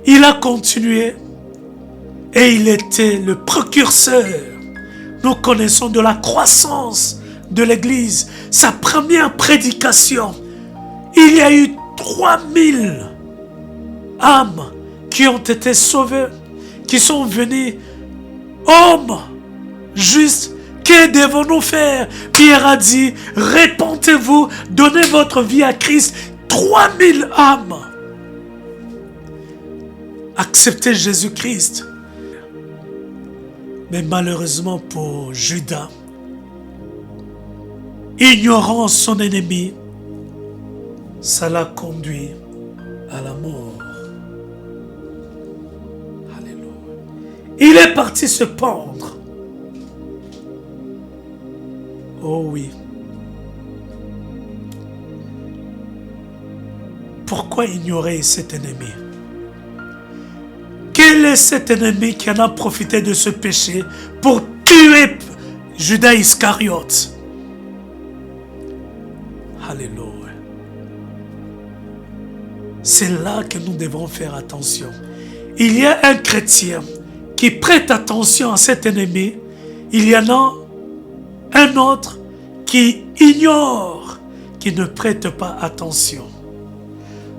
il a continué. Et il était le précurseur, nous connaissons, de la croissance de l'église, sa première prédication, il y a eu 3000 âmes qui ont été sauvées, qui sont venues. Hommes justes, que devons-nous faire? Pierre a dit, répentez-vous, donnez votre vie à Christ. 3000 âmes. Acceptez Jésus-Christ. Mais malheureusement pour Judas, ignorant son ennemi, ça l'a conduit à la mort. Alléluia. Il est parti se pendre. Oh oui. Pourquoi ignorer cet ennemi? Quel est cet ennemi qui en a profité de ce péché pour tuer Judas Iscariote? Alléluia. C'est là que nous devons faire attention. Il y a un chrétien qui prête attention à cet ennemi. Il y en a un autre qui ignore, qui ne prête pas attention.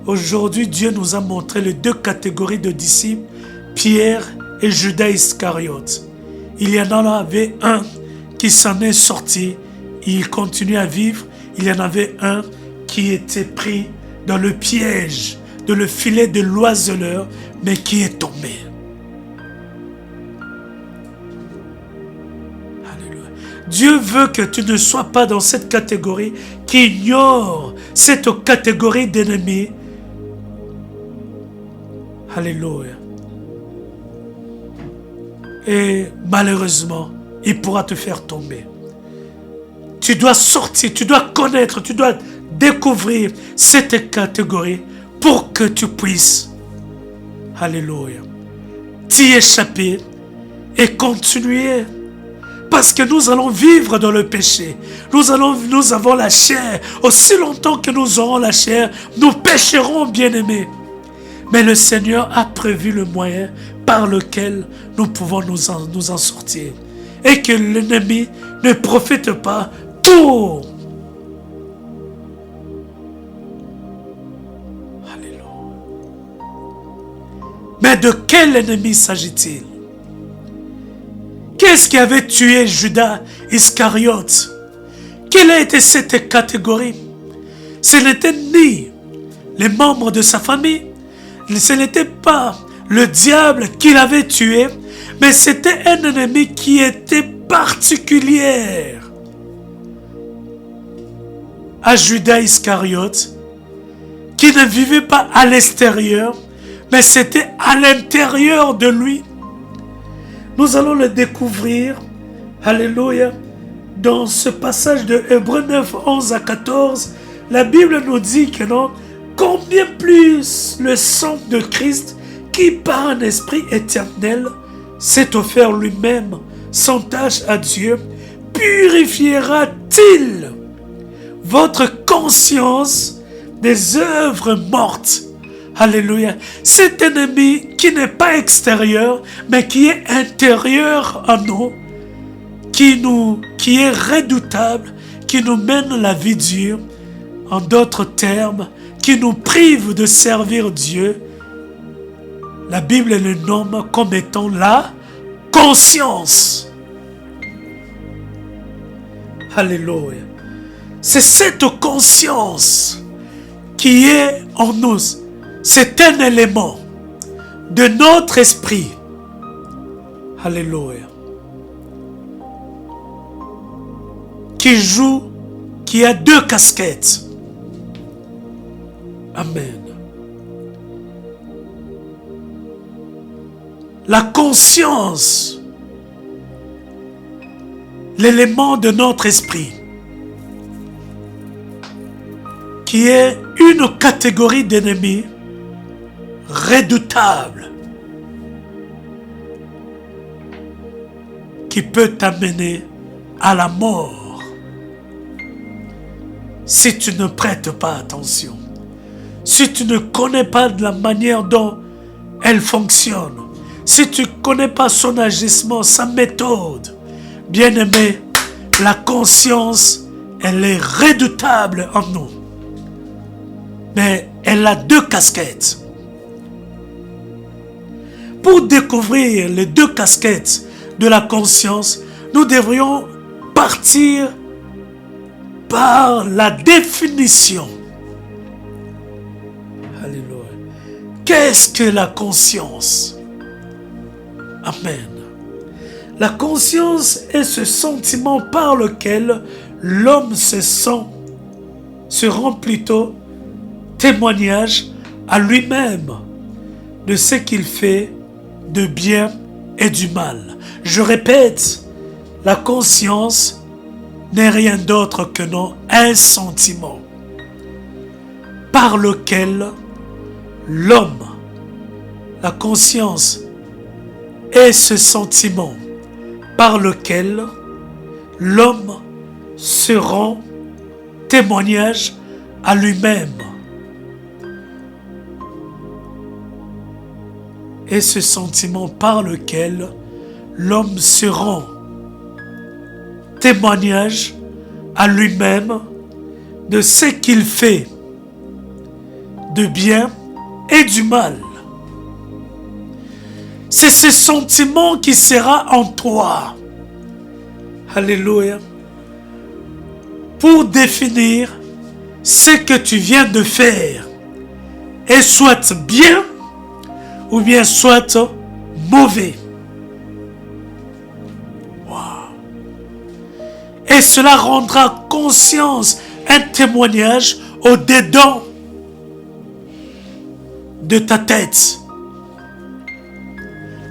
Aujourd'hui, Dieu nous a montré les deux catégories de disciples, Pierre et Judas Iscariote. Il y en avait un qui s'en est sorti, il continue à vivre. Il y en avait un qui était pris dans le piège, dans le filet de l'oiseleur, mais qui est tombé. Alléluia. Dieu veut que tu ne sois pas dans cette catégorie qui ignore cette catégorie d'ennemis. Alléluia. Et malheureusement, il pourra te faire tomber. Tu dois sortir, tu dois connaître, tu dois découvrir cette catégorie pour que tu puisses, alléluia, t'y échapper et continuer. Parce que nous allons vivre dans le péché. Nous avons la chair. Aussi longtemps que nous aurons la chair, nous pécherons, bien-aimés. Mais le Seigneur a prévu le moyen par lequel nous pouvons nous en sortir. Et que l'ennemi ne profite pas pour. Alléluia. Mais de quel ennemi s'agit-il? Qu'est-ce qui avait tué Judas Iscariote? Quelle a été cette catégorie? Ce n'était ni les membres de sa famille, ce n'était pas le diable qui l'avait tué, mais c'était un ennemi qui était particulier à Judas Iscariote, qui ne vivait pas à l'extérieur, mais c'était à l'intérieur de lui. Nous allons le découvrir, alléluia, dans ce passage de Hébreux 9, 11 à 14. La Bible nous dit que non, combien plus le sang de Christ, qui par un esprit éternel s'est offert lui-même sans tâche à Dieu, purifiera-t-il votre conscience des œuvres mortes? Alléluia. Cet ennemi qui n'est pas extérieur, mais qui est intérieur en nous, qui est redoutable, qui nous mène la vie dure, en d'autres termes, qui nous prive de servir Dieu. La Bible le nomme comme étant la conscience. Alléluia. C'est cette conscience qui est en nous. C'est un élément de notre esprit. Alléluia. Qui a deux casquettes. Amen. La conscience, l'élément de notre esprit, qui est une catégorie d'ennemis redoutable, qui peut t'amener à la mort si tu ne prêtes pas attention, si tu ne connais pas de la manière dont elle fonctionne, si tu ne connais pas son agissement, sa méthode. Bien-aimé, la conscience, elle est redoutable en nous. Mais elle a deux casquettes. Pour découvrir les deux casquettes de la conscience, nous devrions partir par la définition. Alléluia. Qu'est-ce que la conscience? Amen. La conscience est ce sentiment par lequel l'homme se rend plutôt témoignage à lui-même de ce qu'il fait de bien et du mal. Je répète, la conscience n'est rien d'autre que non un sentiment par lequel l'homme, la conscience est ce sentiment par lequel l'homme se rend témoignage à lui-même. Et ce sentiment par lequel l'homme se rend témoignage à lui-même de ce qu'il fait de bien et du mal. C'est ce sentiment qui sera en toi. Alléluia. Pour définir ce que tu viens de faire, et soit bien ou bien soit mauvais. Wow. Et cela rendra conscience, un témoignage au-dedans de ta tête.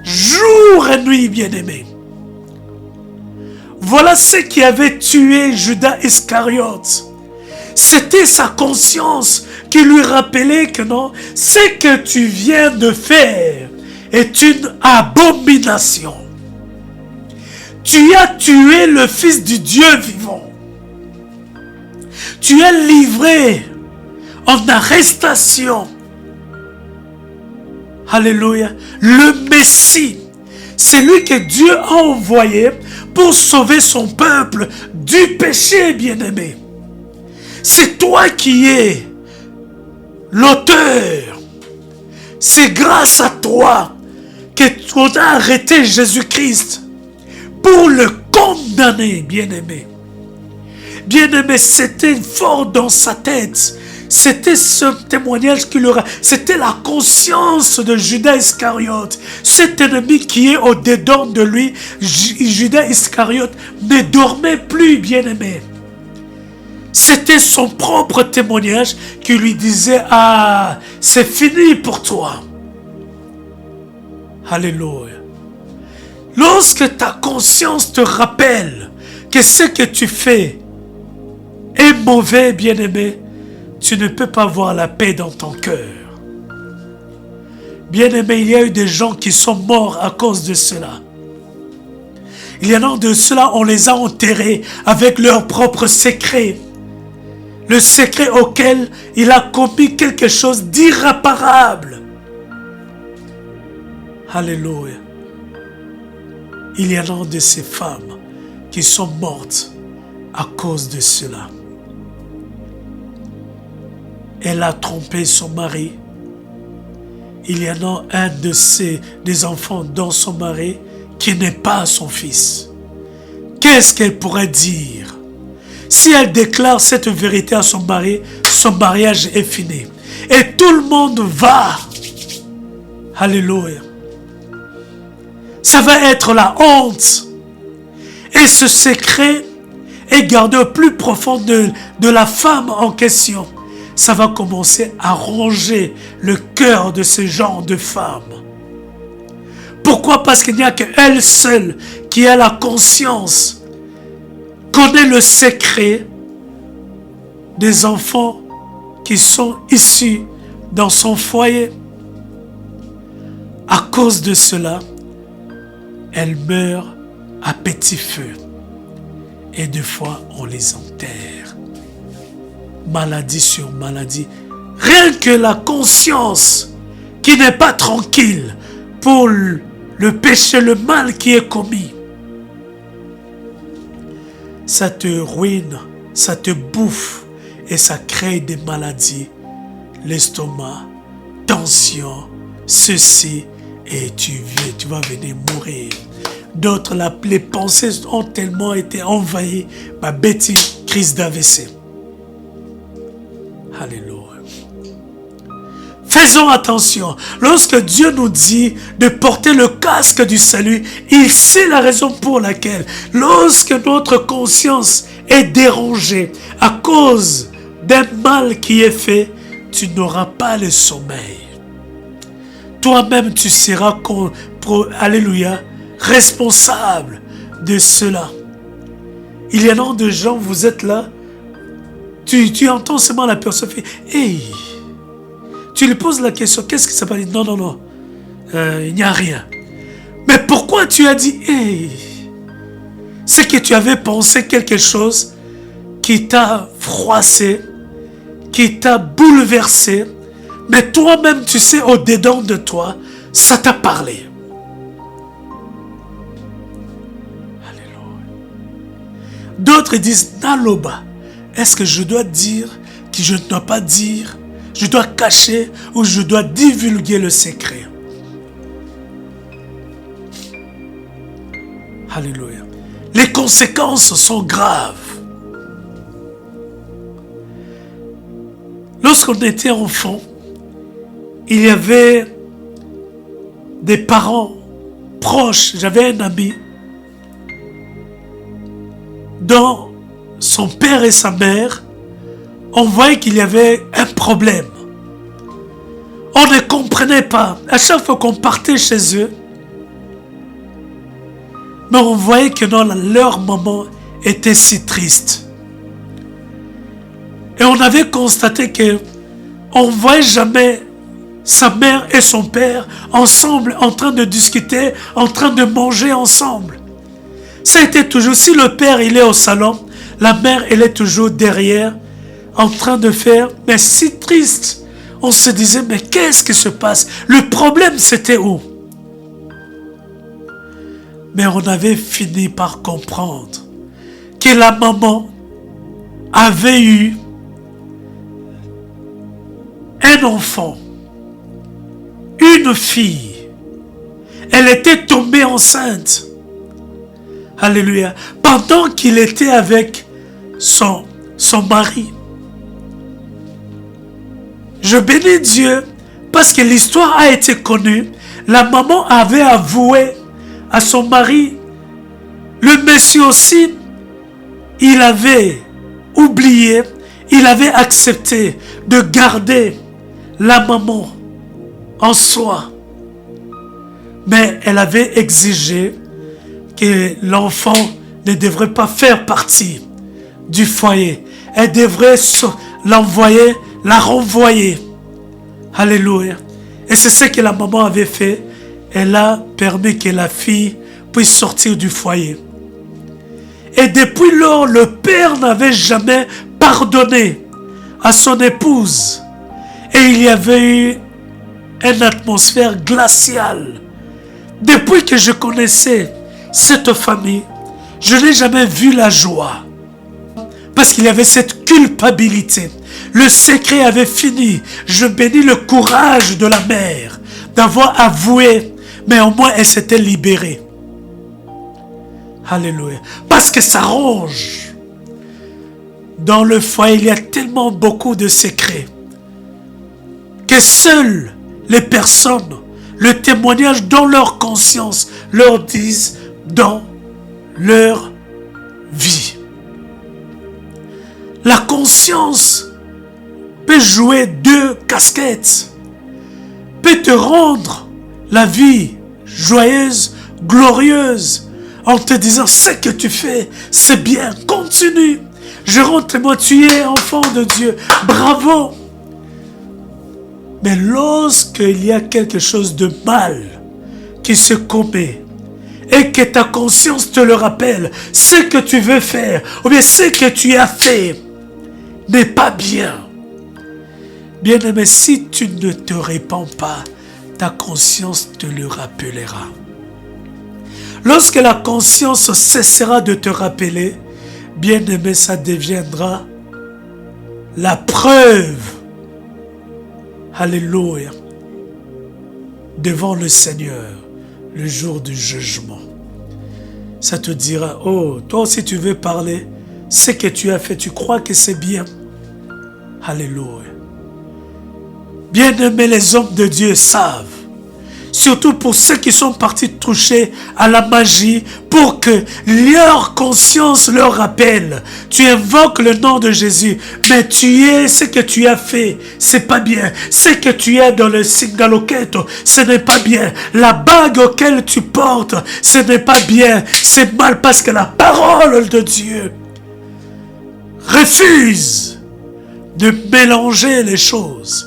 Jour et nuit, bien-aimé. Voilà ce qui avait tué Judas Iscariote. C'était sa conscience qui lui rappelait que non, ce que tu viens de faire est une abomination. Tu as tué le Fils du Dieu vivant. Tu es livré en arrestation. Alléluia. Le Messie, c'est lui que Dieu a envoyé pour sauver son peuple du péché, bien-aimé. C'est toi qui es l'auteur. C'est grâce à toi qu'on a arrêté Jésus-Christ pour le condamner, bien-aimé. Bien-aimé, c'était fort dans sa tête. C'était ce témoignage qu'il aura. C'était la conscience de Judas Iscariote. Cet ennemi qui est au-dedans de lui. Judas Iscariote ne dormait plus, bien-aimé. C'était son propre témoignage qui lui disait: ah, c'est fini pour toi. Alléluia. Lorsque ta conscience te rappelle que ce que tu fais est mauvais, bien-aimé, tu ne peux pas voir la paix dans ton cœur. Bien-aimé, il y a eu des gens qui sont morts à cause de cela. Il y en a de cela, on les a enterrés avec leurs propres secrets. Le secret auquel il a commis quelque chose d'irréparable. Alléluia. Il y en a de ces femmes qui sont mortes à cause de cela. Elle a trompé son mari. Il y en a un des enfants dans son mari qui n'est pas son fils. Qu'est-ce qu'elle pourrait dire? Si elle déclare cette vérité à son mari, son mariage est fini. Et tout le monde va. Alléluia. Ça va être la honte. Et ce secret est gardé au plus profond de la femme en question. Ça va commencer à ronger le cœur de ce genre de femme. Pourquoi? Parce qu'il n'y a qu'elle seule qui a la conscience, connaît le secret des enfants qui sont issus dans son foyer. À cause de cela, elle meurt à petit feu. Et des fois, on les enterre. Maladie sur maladie. Rien que la conscience qui n'est pas tranquille pour le péché, le mal qui est commis. ça te ruine, ça te bouffe et ça crée des maladies, l'estomac, tension, ceci, et tu vas venir mourir. D'autres, les pensées ont tellement été envahies par bêtise, crise d'AVC. Alléluia. Faisons attention. Lorsque Dieu nous dit de porter le casque du salut, il sait la raison pour laquelle, lorsque notre conscience est dérangée à cause d'un mal qui est fait, tu n'auras pas le sommeil. Toi-même, tu seras, alléluia, responsable de cela. Il y a non de gens, vous êtes là, tu entends seulement la personne faire « Hey !» Tu lui poses la question, qu'est-ce qui s'est passé? Non, non, non, il n'y a rien. Mais pourquoi tu as dit « Hey !» C'est que tu avais pensé quelque chose qui t'a froissé, qui t'a bouleversé, mais toi-même, tu sais, au-dedans de toi, ça t'a parlé. Alléluia. D'autres disent, Naloba, est-ce que je dois dire, que je ne dois pas dire, je dois cacher ou je dois divulguer le secret? Alléluia. Les conséquences sont graves. Lorsqu'on était enfant, il y avait des parents proches. J'avais un ami dont son père et sa mère, on voyait qu'il y avait un problème. On ne comprenait pas. À chaque fois qu'on partait chez eux, mais on voyait que non, leur maman était si triste. Et on avait constaté que on ne voyait jamais sa mère et son père ensemble, en train de discuter, en train de manger ensemble. Ça a été toujours, si le père il est au salon, la mère elle est toujours derrière, en train de faire, mais si triste. On se disait, mais qu'est-ce qui se passe? Le problème c'était où? Mais on avait fini par comprendre que la maman avait eu un enfant, une fille. Elle était tombée enceinte. Alléluia. Pendant qu'il était avec son mari. Je bénis Dieu parce que l'histoire a été connue. La maman avait avoué à son mari. Le monsieur aussi, il avait oublié, il avait accepté de garder la maman en soi. Mais elle avait exigé que l'enfant ne devrait pas faire partie du foyer. Elle devrait l'envoyer, la renvoyer. Alléluia. Et c'est ce que la maman avait fait. Elle a permis que la fille puisse sortir du foyer. Et depuis lors, le père n'avait jamais pardonné à son épouse. Et il y avait eu une atmosphère glaciale. Depuis que je connaissais cette famille, je n'ai jamais vu la joie. Parce qu'il y avait cette culpabilité. Le secret avait fini. Je bénis le courage de la mère d'avoir avoué, mais au moins elle s'était libérée. Alléluia. Parce que ça ronge. Dans le foyer, il y a tellement beaucoup de secrets que seules les personnes, le témoignage dans leur conscience leur disent dans leur vie. La conscience peut jouer deux casquettes, peut te rendre la vie joyeuse, glorieuse, en te disant ce que tu fais, c'est bien, continue. Je rends témoin, tu es enfant de Dieu, bravo. Mais lorsqu'il y a quelque chose de mal qui se commet et que ta conscience te le rappelle, ce que tu veux faire, ou bien ce que tu as fait, n'est pas bien. Bien-aimé, si tu ne te répands pas, ta conscience te le rappellera. Lorsque la conscience cessera de te rappeler, bien-aimé, ça deviendra la preuve, alléluia, devant le Seigneur, le jour du jugement. Ça te dira, oh, toi aussi tu veux parler, ce que tu as fait, tu crois que c'est bien. Alléluia. Bien-aimés, les hommes de Dieu savent, surtout pour ceux qui sont partis toucher à la magie, pour que leur conscience leur rappelle. Tu invoques le nom de Jésus, mais tu es ce que tu as fait, c'est pas bien. Ce que tu es dans le Singaloketto, ce n'est pas bien. La bague auquel tu portes, ce n'est pas bien. C'est mal parce que la parole de Dieu refuse de mélanger les choses,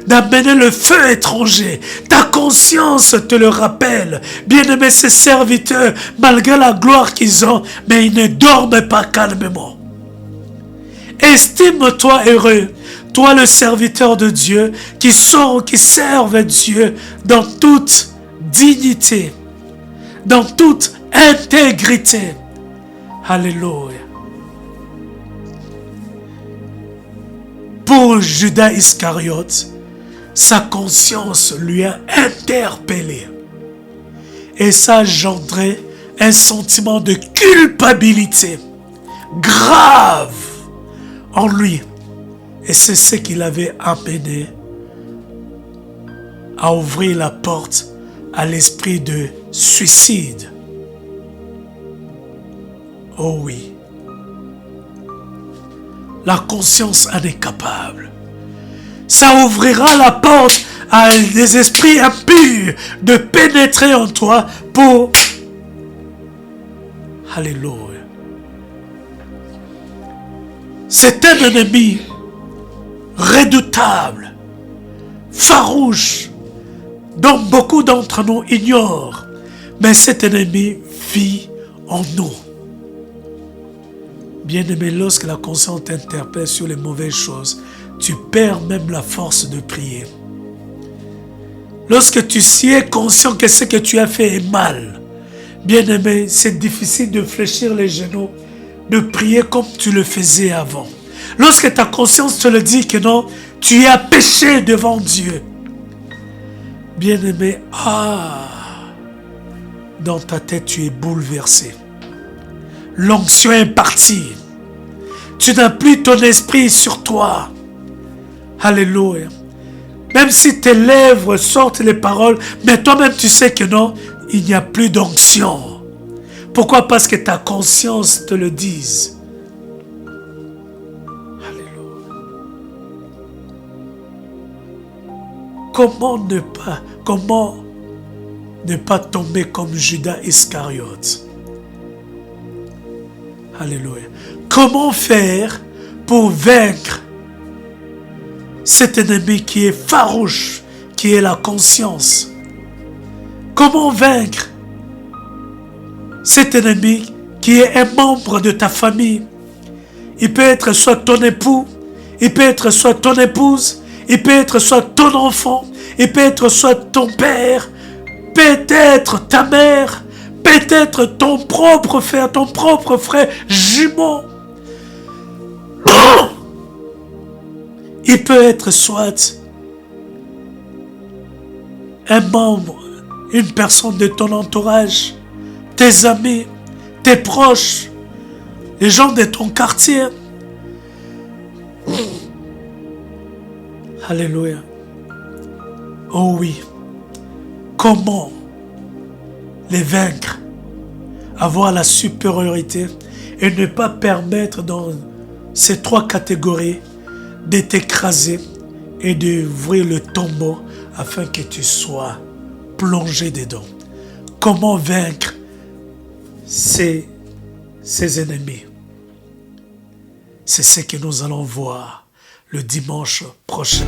d'amener le feu étranger. Ta conscience te le rappelle. Bien-aimés, ces serviteurs, malgré la gloire qu'ils ont, mais ils ne dorment pas calmement. Estime-toi heureux, toi le serviteur de Dieu, qui servent Dieu dans toute dignité, dans toute intégrité. Alléluia. Pour Judas Iscariote, sa conscience lui a interpellé. Et ça a engendré un sentiment de culpabilité grave en lui. Et c'est ce qui l'avait amené à ouvrir la porte à l'esprit de suicide. Oh oui. La conscience en est capable. Ça ouvrira la porte à des esprits impurs de pénétrer en toi pour... Alléluia. C'est un ennemi redoutable, farouche, dont beaucoup d'entre nous ignorent. Mais cet ennemi vit en nous. Bien-aimé, lorsque la conscience t'interpelle sur les mauvaises choses, tu perds même la force de prier. Lorsque tu es conscient que ce que tu as fait est mal, bien-aimé, c'est difficile de fléchir les genoux, de prier comme tu le faisais avant. Lorsque ta conscience te le dit que non, tu as péché devant Dieu. Bien-aimé, dans ta tête, tu es bouleversé. L'onction est partie. Tu n'as plus ton esprit sur toi. Alléluia. Même si tes lèvres sortent les paroles, mais toi-même tu sais que non, il n'y a plus d'onction. Pourquoi? Parce que ta conscience te le dise. Alléluia. Comment ne pas tomber comme Judas Iscariote? Alléluia. Comment faire pour vaincre cet ennemi qui est farouche, qui est la conscience? Comment vaincre cet ennemi qui est un membre de ta famille? Il peut être soit ton époux, il peut être soit ton épouse, il peut être soit ton enfant, il peut être soit ton père, peut-être ta mère, peut-être ton propre frère jumeau. Il peut être soit un membre, une personne de ton entourage, tes amis, tes proches, les gens de ton quartier. Alléluia. Oh oui. Comment les vaincre? Avoir la supériorité et ne pas permettre dans ces trois catégories de t'écraser et d'ouvrir le tombeau afin que tu sois plongé dedans. Comment vaincre ces ennemis? C'est ce que nous allons voir le dimanche prochain.